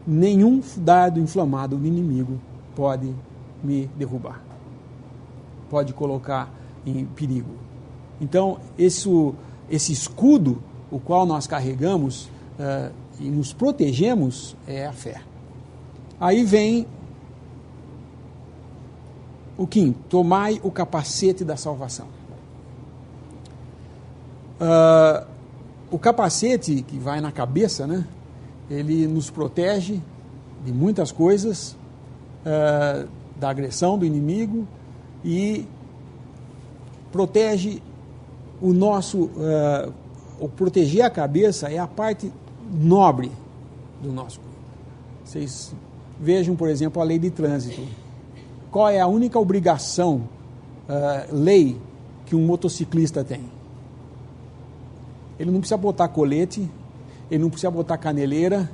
nenhum dardo inflamado do inimigo pode me derrubar, pode colocar em perigo. Então, esse escudo, o qual nós carregamos e nos protegemos, é a fé. Aí vem o quinto: tomai o capacete da salvação. O capacete que vai na cabeça, né, ele nos protege de muitas coisas, da agressão do inimigo, e protege o nosso... o proteger a cabeça é a parte nobre do nosso corpo. Vocês vejam, por exemplo, a lei de trânsito. Qual é a única obrigação, lei, que um motociclista tem? Ele não precisa botar colete, ele não precisa botar caneleira,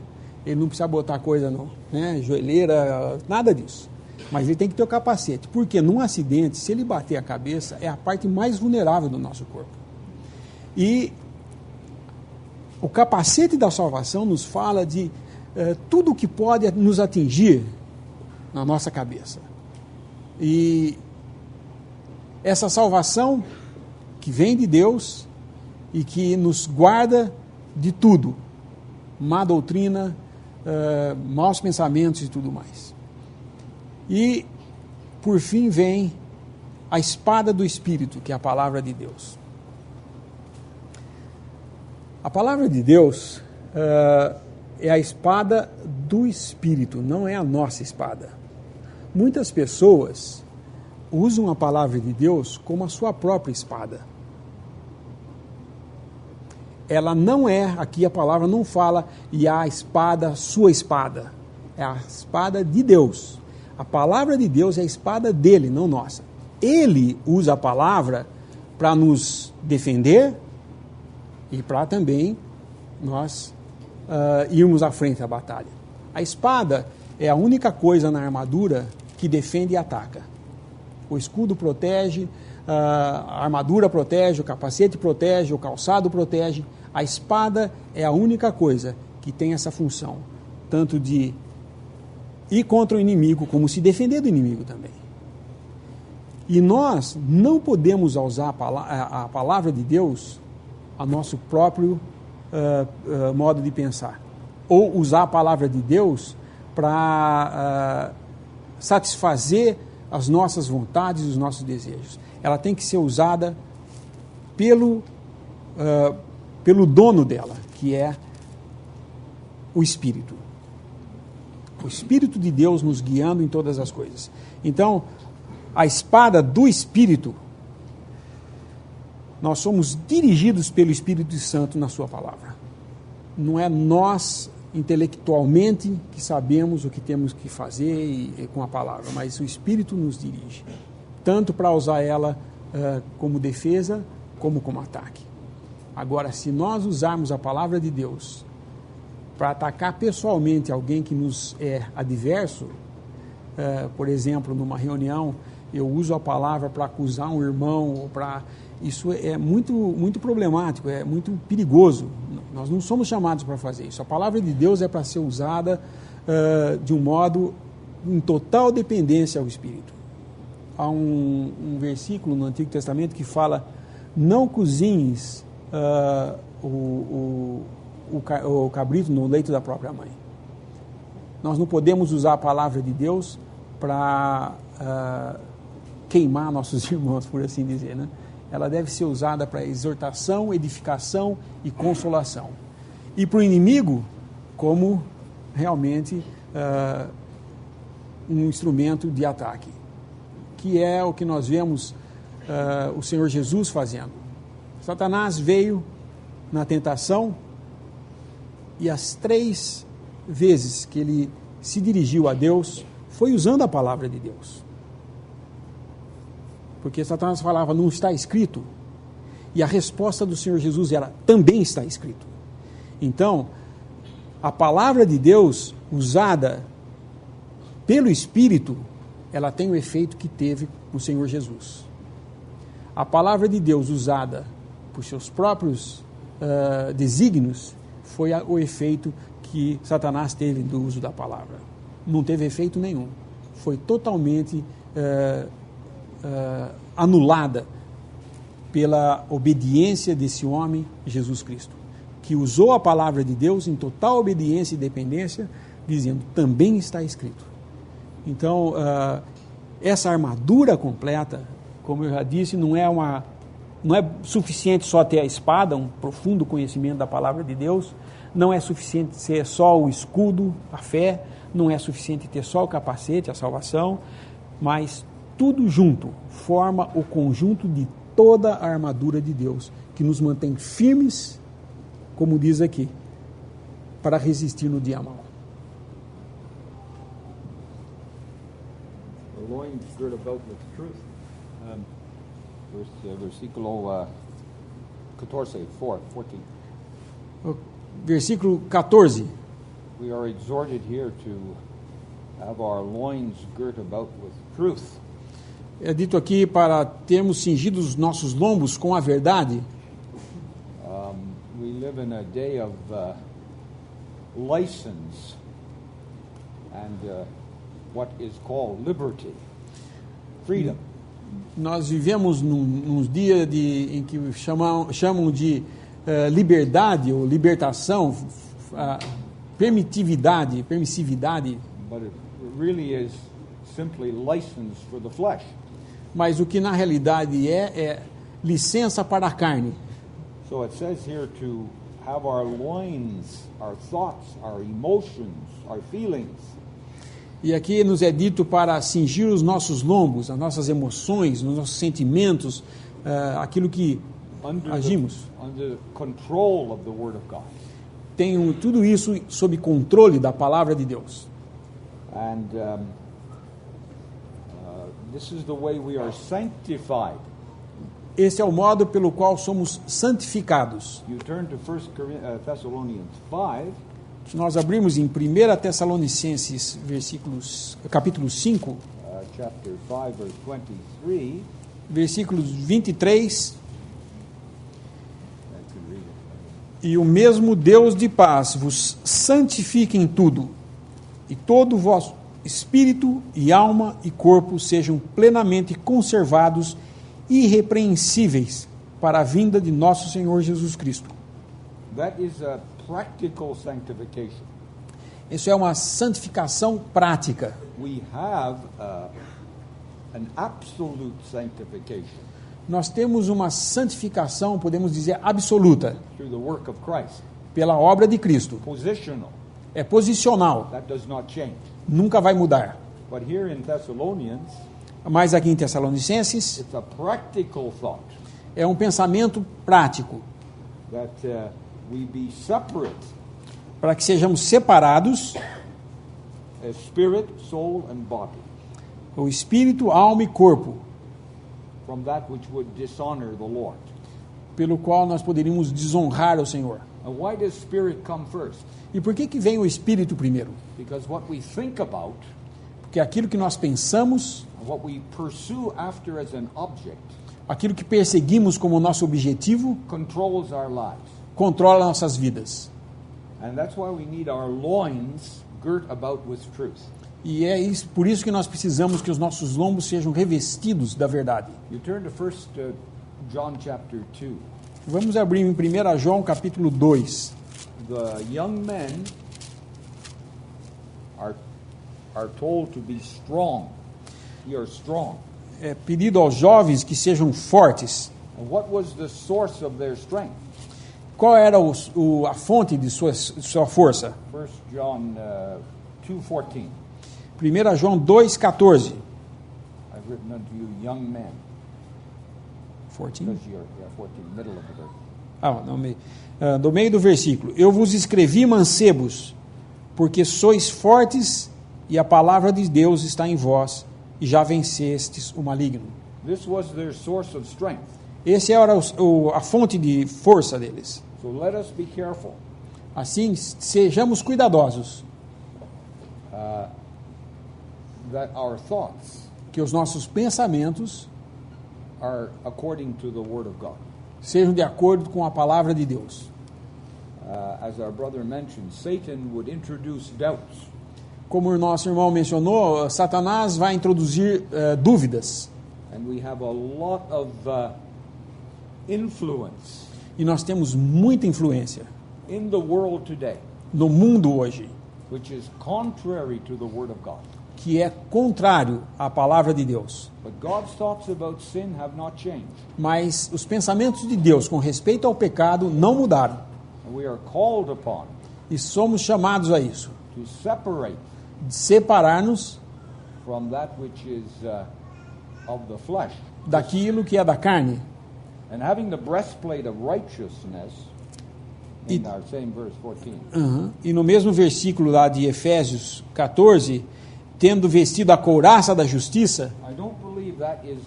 ele não precisa botar coisa, não, né, joelheira, nada disso. Mas ele tem que ter o capacete, porque num acidente, se ele bater a cabeça, é a parte mais vulnerável do nosso corpo. E o capacete da salvação nos fala de tudo que pode nos atingir na nossa cabeça. E essa salvação que vem de Deus e que nos guarda de tudo, má doutrina, maus pensamentos e tudo mais. E, por fim, vem a espada do Espírito, que é a palavra de Deus. A palavra de Deus é a espada do Espírito, não é a nossa espada. Muitas pessoas usam a palavra de Deus como a sua própria espada. Ela não é, aqui a palavra não fala, e a espada, sua espada. É a espada de Deus. A palavra de Deus é a espada dele, não nossa. Ele usa a palavra para nos defender e para também nós irmos à frente da batalha. A espada é a única coisa na armadura que defende e ataca. O escudo protege, a armadura protege, o capacete protege, o calçado protege. A espada é a única coisa que tem essa função, tanto de ir contra o inimigo, como se defender do inimigo também. E nós não podemos usar a palavra de Deus a nosso próprio modo de pensar, ou usar a palavra de Deus para satisfazer as nossas vontades e os nossos desejos. Ela tem que ser usada pelo dono dela, que é o Espírito. O Espírito de Deus nos guiando em todas as coisas. Então, a espada do Espírito, nós somos dirigidos pelo Espírito Santo na sua palavra. Não é nós, intelectualmente, que sabemos o que temos que fazer com a palavra, mas o Espírito nos dirige, tanto para usar ela como defesa, como ataque. Agora, se nós usarmos a palavra de Deus para atacar pessoalmente alguém que nos é adverso, por exemplo, numa reunião, eu uso a palavra para acusar um irmão, isso é muito, muito problemático, é muito perigoso. Nós não somos chamados para fazer isso. A palavra de Deus é para ser usada de um modo em total dependência ao Espírito. Há um versículo no Antigo Testamento que fala: não cozinhes o cabrito no leito da própria mãe. Nós não podemos usar a palavra de Deus para queimar nossos irmãos, por assim dizer, né? Ela deve ser usada para exortação, edificação e consolação. E para o inimigo, como realmente um instrumento de ataque, que é o que nós vemos o Senhor Jesus fazendo. Satanás veio na tentação e as 3 vezes que ele se dirigiu a Deus foi usando a palavra de Deus. Porque Satanás falava: não está escrito. E a resposta do Senhor Jesus era: também está escrito. Então, a palavra de Deus usada pelo Espírito, ela tem o efeito que teve no Senhor Jesus. A palavra de Deus usada por seus próprios desígnios foi o efeito que Satanás teve do uso da palavra. Não teve efeito nenhum. Foi totalmente anulada pela obediência desse homem, Jesus Cristo, que usou a palavra de Deus em total obediência e dependência, dizendo, também está escrito. Então, essa armadura completa, como eu já disse, não é suficiente só ter a espada, um profundo conhecimento da palavra de Deus, não é suficiente ser só o escudo, a fé, não é suficiente ter só o capacete, a salvação, mas tudo junto forma o conjunto de toda a armadura de Deus, que nos mantém firmes, como diz aqui, para resistir no dia mau. The loins girt about with truth. Versículo 14, 14. Versículo 14. We are exhorted here to have our loins girt about with truth. É dito aqui para termos cingido os nossos lombos com a verdade. We live in a day of license and what is called liberty, freedom. Nós vivemos num dia em que chamam de liberdade ou libertação, permissividade. But it really is simply license for the flesh. Mas o que na realidade é licença para a carne. So it says here to have our loins, our thoughts, our emotions, our feelings. E aqui nos é dito para cingir os nossos lombos, as nossas emoções, os nossos sentimentos, aquilo que agimos. Under the control of the Word of God. Tem tudo isso sob controle da palavra de Deus. And this is the way we are sanctified. Esse é o modo pelo qual somos santificados. You turn to 1 Thessalonians 5. Se nós abrimos em 1 Tessalonicenses, capítulo 5, Chapter 5, verse 23. versículos 23, I could read it. e o mesmo Deus de paz vos santifique em tudo, e todo o vosso espírito e alma e corpo sejam plenamente conservados irrepreensíveis para a vinda de nosso Senhor Jesus Cristo. That is a practical sanctification. Isso é uma santificação prática. We have an absolute sanctification Nós temos uma santificação, podemos dizer, absoluta, through the work of Christ. pela obra de Cristo. Positional. É posicional, That does not change. nunca vai mudar. But here in Thessalonians, Mas aqui em Tessalonicenses, it's a practical thought é um pensamento prático, that we be separate para que sejamos separados, as spirit, soul, and body o espírito, alma e corpo, from that which would dishonor the Lord. pelo qual nós poderíamos desonrar o Senhor. And why does spirit come first? E por que vem o espírito primeiro? Because what we think about, Porque aquilo que nós pensamos, what we pursue after as an object, aquilo que perseguimos como nosso objetivo, controls our lives. controla nossas vidas. And that's why we need our loins girt about with truth. E é por isso que nós precisamos que os nossos lombos sejam revestidos da verdade. You turn to 1 John chapter 2. Vamos abrir em 1 João capítulo 2. The young men are told to be strong. You are strong. É pedido aos jovens que sejam fortes. And what was the source of their strength? Qual era a fonte de sua força? 1 John 2:14. 1 João 2,14. I've written unto you young men. 14? Because you're 14, middle of the verse. Do meio do versículo. Eu vos escrevi, mancebos, porque sois fortes e a palavra de Deus está em vós e já vencestes o maligno. This was their source of strength. Esse era a fonte de força deles. So let us be careful Assim, sejamos cuidadosos that our thoughts que os nossos pensamentos are according to the Word of God. sejam de acordo com a palavra de Deus. As our brother mentioned, Satan would introduce doubts. Como o nosso irmão mencionou, Satanás vai introduzir dúvidas. And we have a lot of influence E nós temos muita influência in the world today, no mundo hoje, which is contrary to the Word of God. que é contrário à palavra de Deus. But God's thoughts about sin have not changed. Mas os pensamentos de Deus com respeito ao pecado não mudaram. And we are called upon E somos chamados a isso, to separate de separar-nos from that which is of the flesh. daquilo que é da carne. And having the breastplate of righteousness, in It- our same verse 14, E no mesmo versículo lá de Efésios 14, tendo vestido a couraça da justiça, I don't believe that is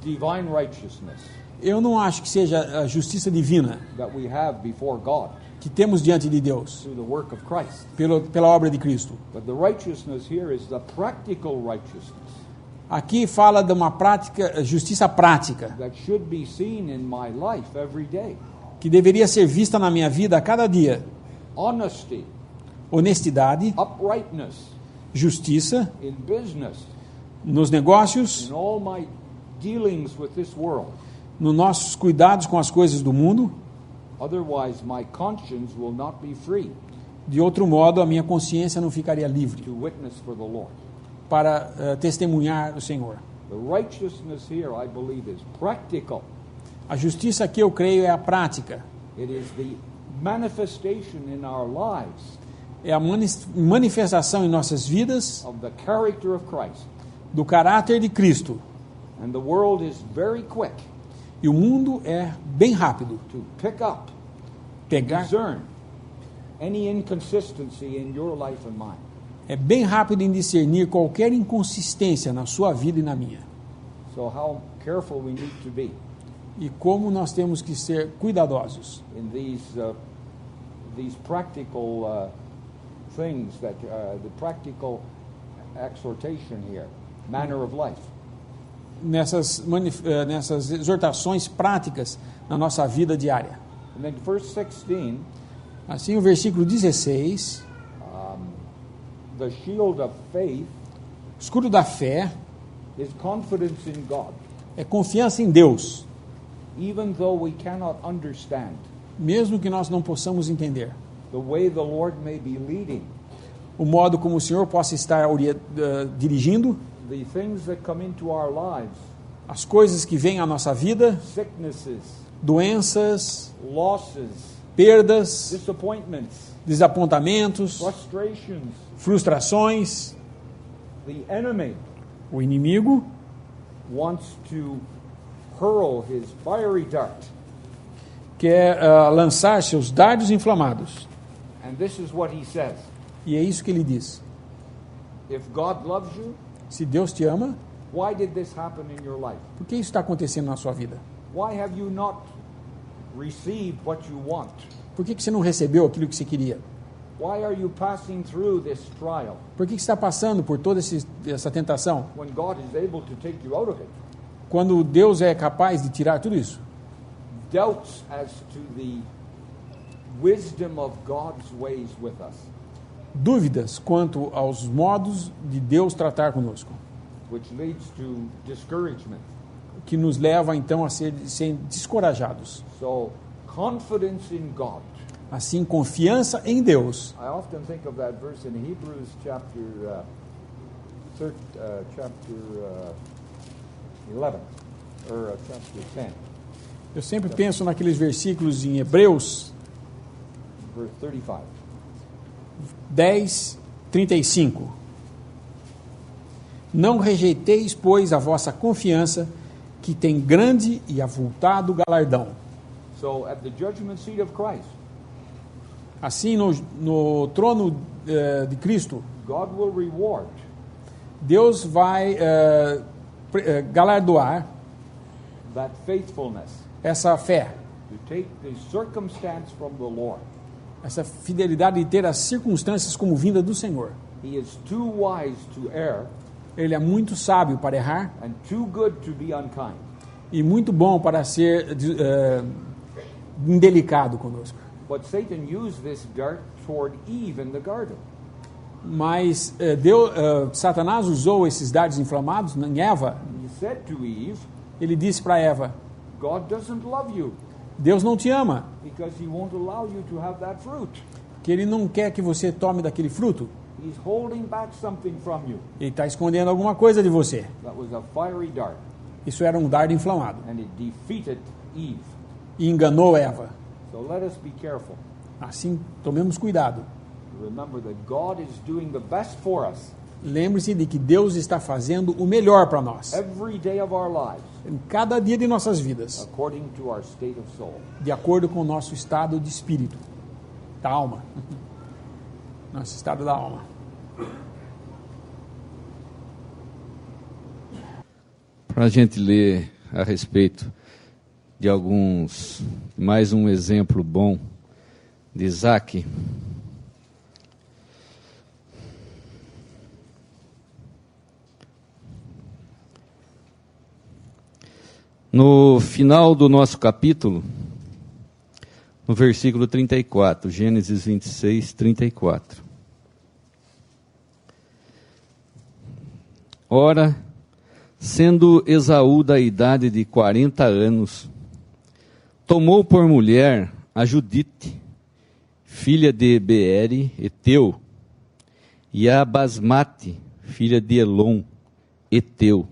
divine righteousness eu não acho que seja a justiça divina that we have before God que temos diante de Deus, through the work of Christ. pela obra de Cristo. But the righteousness here is the practical righteousness Aqui fala de uma prática, justiça prática, that should be seen in my life every day. que deveria ser vista na minha vida a cada dia. Honesty, Honestidade, uprightness justiça in business, nos negócios, in all my dealings with this world. nos nossos cuidados com as coisas do mundo. Otherwise, my conscience will not be free De outro modo, a minha consciência não ficaria livre to witness for the Lord. para testemunhar o Senhor. The righteousness here, I believe, is practical. A justiça que eu creio é a prática, It is the manifestation in our lives é a manifestação em nossas vidas of the character of Christ. do caráter de Cristo. And the world is very quick E o mundo é bem rápido. to pick up, Pegar, discern any inconsistency in your life and mine. é bem rápido em discernir qualquer inconsistência na sua vida e na minha. So how careful we need to be E como nós temos que ser cuidadosos in these practical things that the practical exhortation here, manner of life. nessas exortações práticas na nossa vida diária. And then verse 16, Assim, o versículo 16, the shield of faith escudo da fé is confidence in God, é confiança em Deus, even though we cannot understand mesmo que nós não possamos entender the way the Lord may be leading, o modo como o Senhor possa estar dirigindo the things that come into our lives, as coisas que vêm à nossa vida, sicknesses, doenças, losses, perdas, disappointments, desapontamentos, frustrations. frustrações. The enemy O inimigo wants to hurl his fiery dart. quer lançar seus dardos inflamados. And this is what he says. E é isso que ele diz. If God loves you, Se Deus te ama, why did this happen in your life? por que isso está acontecendo na sua vida? Why have you not received what you want? Por que você não recebeu aquilo que você queria? Why are you passing through this trial Por que você está passando por toda essa tentação? when God is able to take you out of it? Quando Deus é capaz de tirar tudo isso? Doubts as to the wisdom of God's ways with us, Dúvidas quanto aos modos de Deus tratar conosco, which leads to discouragement. que nos leva então a ser descorajados. So, confidence in God. Assim, confiança em Deus. I often think of that verse in Hebrews chapter 11, or chapter 10, Eu sempre penso naqueles versículos em Hebreus verse 35. 10:35. Não rejeiteis, pois, a vossa confiança, que tem grande e avultado galardão. So, at the judgment seat of Christ, Assim, no trono de Cristo, God will reward Deus vai galardoar that faithfulness essa fé, to take the circumstance from the Lord. essa fidelidade de ter as circunstâncias como vinda do Senhor. He is too wise to err Ele é muito sábio para errar and too good to be unkind. e muito bom para ser indelicado conosco. But Satan used this dart toward Eve in the garden. Mas Satanás usou esses dardos inflamados em Eva. He said to Eve, Ele disse para Eva: God doesn't love you Deus não te ama, because He won't allow you to have that fruit. que Ele não quer que você tome daquele fruto. He's holding back something from you. Ele está escondendo alguma coisa de você. That was a fiery dart, Isso era um dardo inflamado. and it defeated Eve. E enganou Eva. So let us be careful. Assim, tomemos cuidado. Remember that God is doing the best for us Lembre-se de que Deus está fazendo o melhor para nós. every day of our lives, Em cada dia de nossas vidas. according to our state of soul. De acordo com o nosso estado de espírito. Da alma. Nosso estado da alma. Para a gente ler a respeito de mais um exemplo bom de Isaac. No final do nosso capítulo, no versículo 34, Gênesis 26, 34. Ora, sendo Esaú da idade de 40 anos, tomou por mulher a Judite, filha de Beere, Eteu, e a Basmate, filha de Elon, Eteu.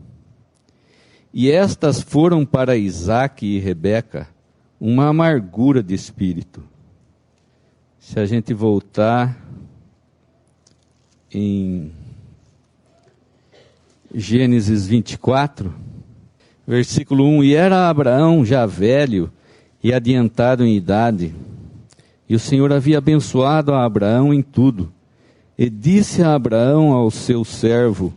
E estas foram para Isaque e Rebeca uma amargura de espírito. Se a gente voltar em Gênesis 24, versículo 1, e era Abraão já velho e adiantado em idade, e o Senhor havia abençoado a Abraão em tudo, e disse a Abraão ao seu servo,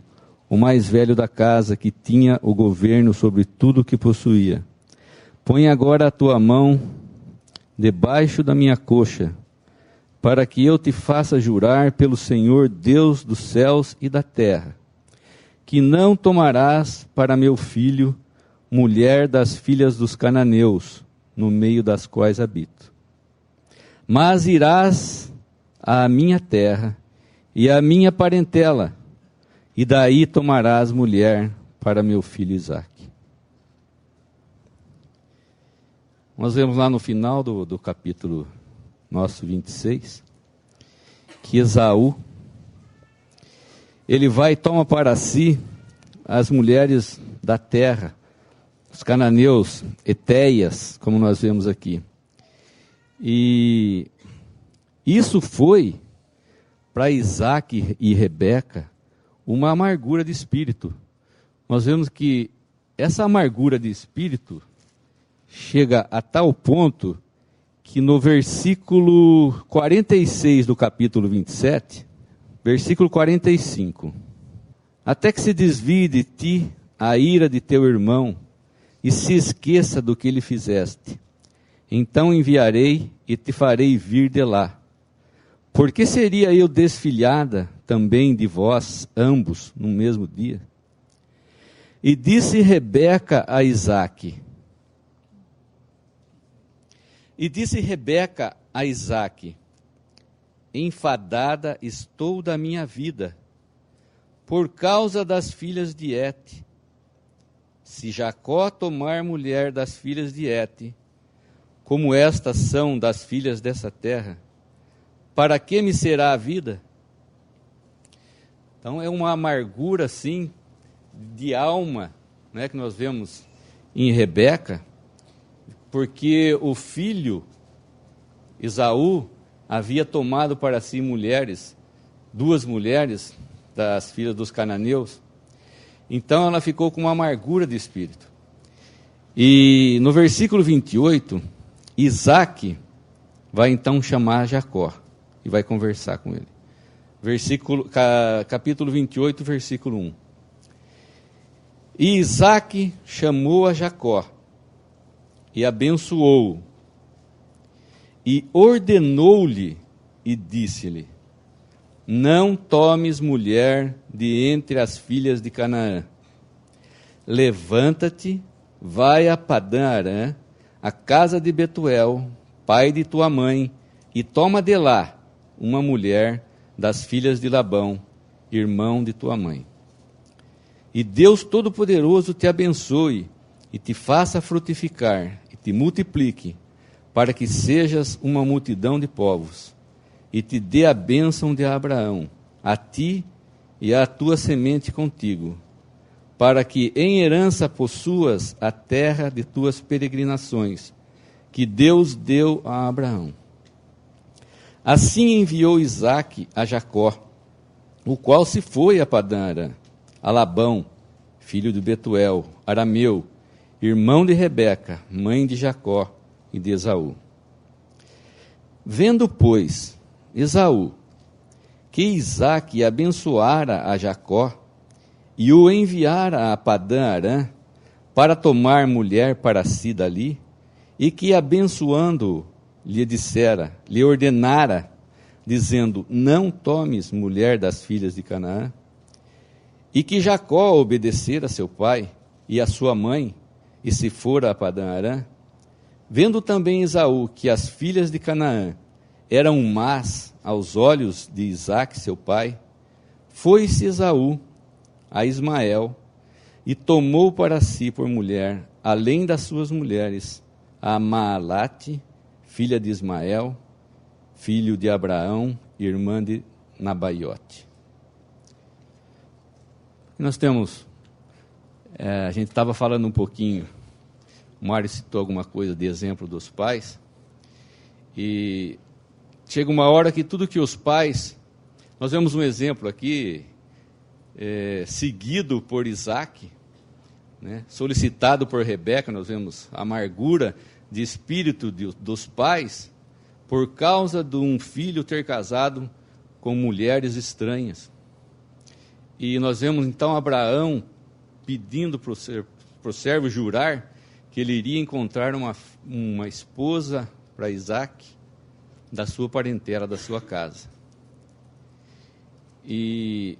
o mais velho da casa, que tinha o governo sobre tudo o que possuía: põe agora a tua mão debaixo da minha coxa, para que eu te faça jurar pelo Senhor Deus dos céus e da terra, que não tomarás para meu filho mulher das filhas dos cananeus, no meio das quais habito. Mas irás à minha terra e à minha parentela, e daí tomarás mulher para meu filho Isaque. Nós vemos lá no final do capítulo nosso 26, que Esaú, ele vai e toma para si as mulheres da terra, os cananeus, Etéias, como nós vemos aqui. E isso foi para Isaque e Rebeca uma amargura de espírito. Nós vemos que essa amargura de espírito chega a tal ponto que no versículo 46 do capítulo 27, versículo 45, até que se desvie de ti a ira de teu irmão e se esqueça do que lhe fizeste, então enviarei e te farei vir de lá. Porque seria eu desfilhada também de vós ambos no mesmo dia? E disse Rebeca a Isaque, enfadada estou da minha vida, por causa das filhas de Et. Se Jacó tomar mulher das filhas de Et, como estas são das filhas dessa terra, para que me será a vida? Então é uma amargura assim, de alma, né, que nós vemos em Rebeca, porque o filho Esaú havia tomado para si duas mulheres das filhas dos cananeus. Então ela ficou com uma amargura de espírito. E no versículo 28, Isaque vai então chamar Jacó e vai conversar com ele. Capítulo 28, versículo 1. E Isaque chamou a Jacó e abençoou-o, e ordenou-lhe e disse-lhe: não tomes mulher de entre as filhas de Canaã. Levanta-te, vai a Padã-Arã, a casa de Betuel, pai de tua mãe, e toma de lá uma mulher das filhas de Labão, irmão de tua mãe. E Deus Todo-Poderoso te abençoe e te faça frutificar, e te multiplique, para que sejas uma multidão de povos, e te dê a bênção de Abraão, a ti e à tua semente contigo, para que em herança possuas a terra de tuas peregrinações, que Deus deu a Abraão. Assim enviou Isaque a Jacó, o qual se foi a Padã Arã, a Labão, filho de Betuel, arameu, irmão de Rebeca, mãe de Jacó e de Esaú. Vendo, pois, Esaú, que Isaque abençoara a Jacó e o enviara a Padã Arã para tomar mulher para si dali, e que abençoando-o lhe ordenara, dizendo, não tomes mulher das filhas de Canaã, e que Jacó obedecera a seu pai e a sua mãe, e se fora a Padã Arã, vendo também Esaú que as filhas de Canaã eram más aos olhos de Isaque, seu pai, foi-se Esaú a Ismael, e tomou para si por mulher, além das suas mulheres, a Maalate, filha de Ismael, filho de Abraão, irmã de Nabaiote. Nós temos, a gente estava falando um pouquinho, o Mário citou alguma coisa de exemplo dos pais, e chega uma hora que tudo que os pais, nós vemos um exemplo aqui, seguido por Isaque, né, solicitado por Rebeca, nós vemos a amargura de espírito dos pais, por causa de um filho ter casado com mulheres estranhas. E nós vemos então Abraão pedindo para o servo jurar que ele iria encontrar uma esposa para Isaque, da sua parentela, da sua casa. E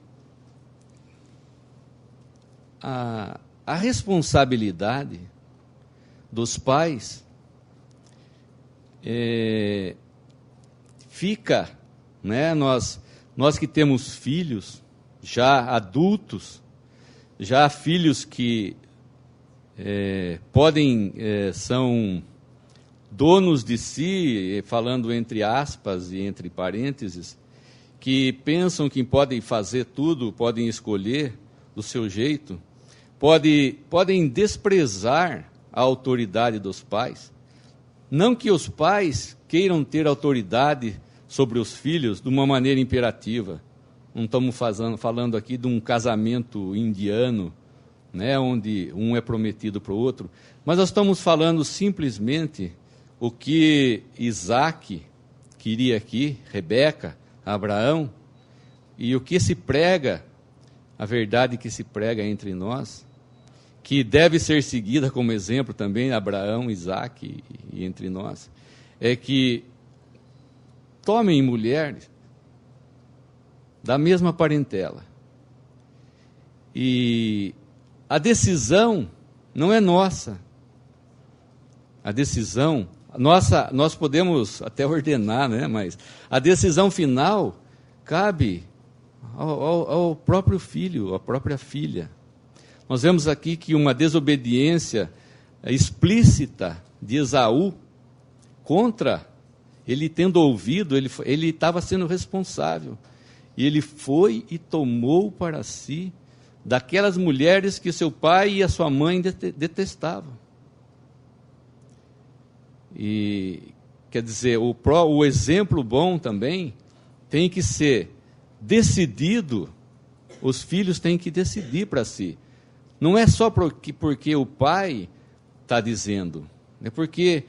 a responsabilidade dos pais fica, né, nós que temos filhos já adultos, já filhos que são donos de si, falando entre aspas e entre parênteses, que pensam que podem fazer tudo, podem escolher do seu jeito, podem desprezar a autoridade dos pais. Não que os pais queiram ter autoridade sobre os filhos de uma maneira imperativa. Não estamos falando aqui de um casamento indiano, né, onde um é prometido para o outro, mas nós estamos falando simplesmente o que Isaque queria aqui, Rebeca, Abraão, e o que se prega, a verdade que se prega entre nós, que deve ser seguida como exemplo também, Abraão, Isaque e entre nós, é que tomem mulheres da mesma parentela. E a decisão não é nossa. A decisão, nós podemos até ordenar, né? Mas a decisão final cabe ao próprio filho, à própria filha. Nós vemos aqui que uma desobediência explícita de Esaú contra, ele tendo ouvido, ele estava sendo responsável. E ele foi e tomou para si daquelas mulheres que seu pai e a sua mãe detestavam. E, quer dizer, o exemplo bom também tem que ser decidido, os filhos têm que decidir para si. Não é só porque o pai está dizendo, é porque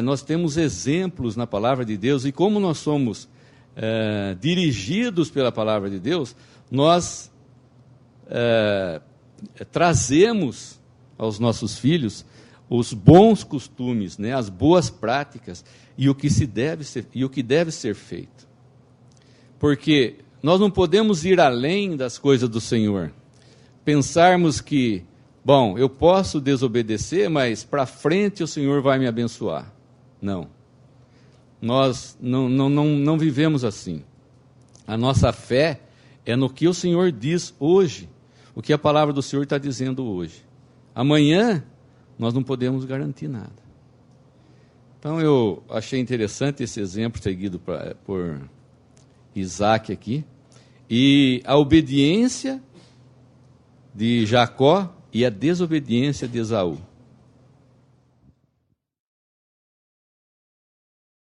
nós temos exemplos na palavra de Deus, e como nós somos dirigidos pela palavra de Deus, nós trazemos aos nossos filhos os bons costumes, né, as boas práticas e o que deve ser feito. Porque nós não podemos ir além das coisas do Senhor. Pensarmos que, bom, eu posso desobedecer, mas para frente o Senhor vai me abençoar. Não. Nós não vivemos assim. A nossa fé é no que o Senhor diz hoje, o que a palavra do Senhor está dizendo hoje. Amanhã nós não podemos garantir nada. Então eu achei interessante esse exemplo seguido por Isaac aqui, e a obediência de Jacó e a desobediência de Esaú.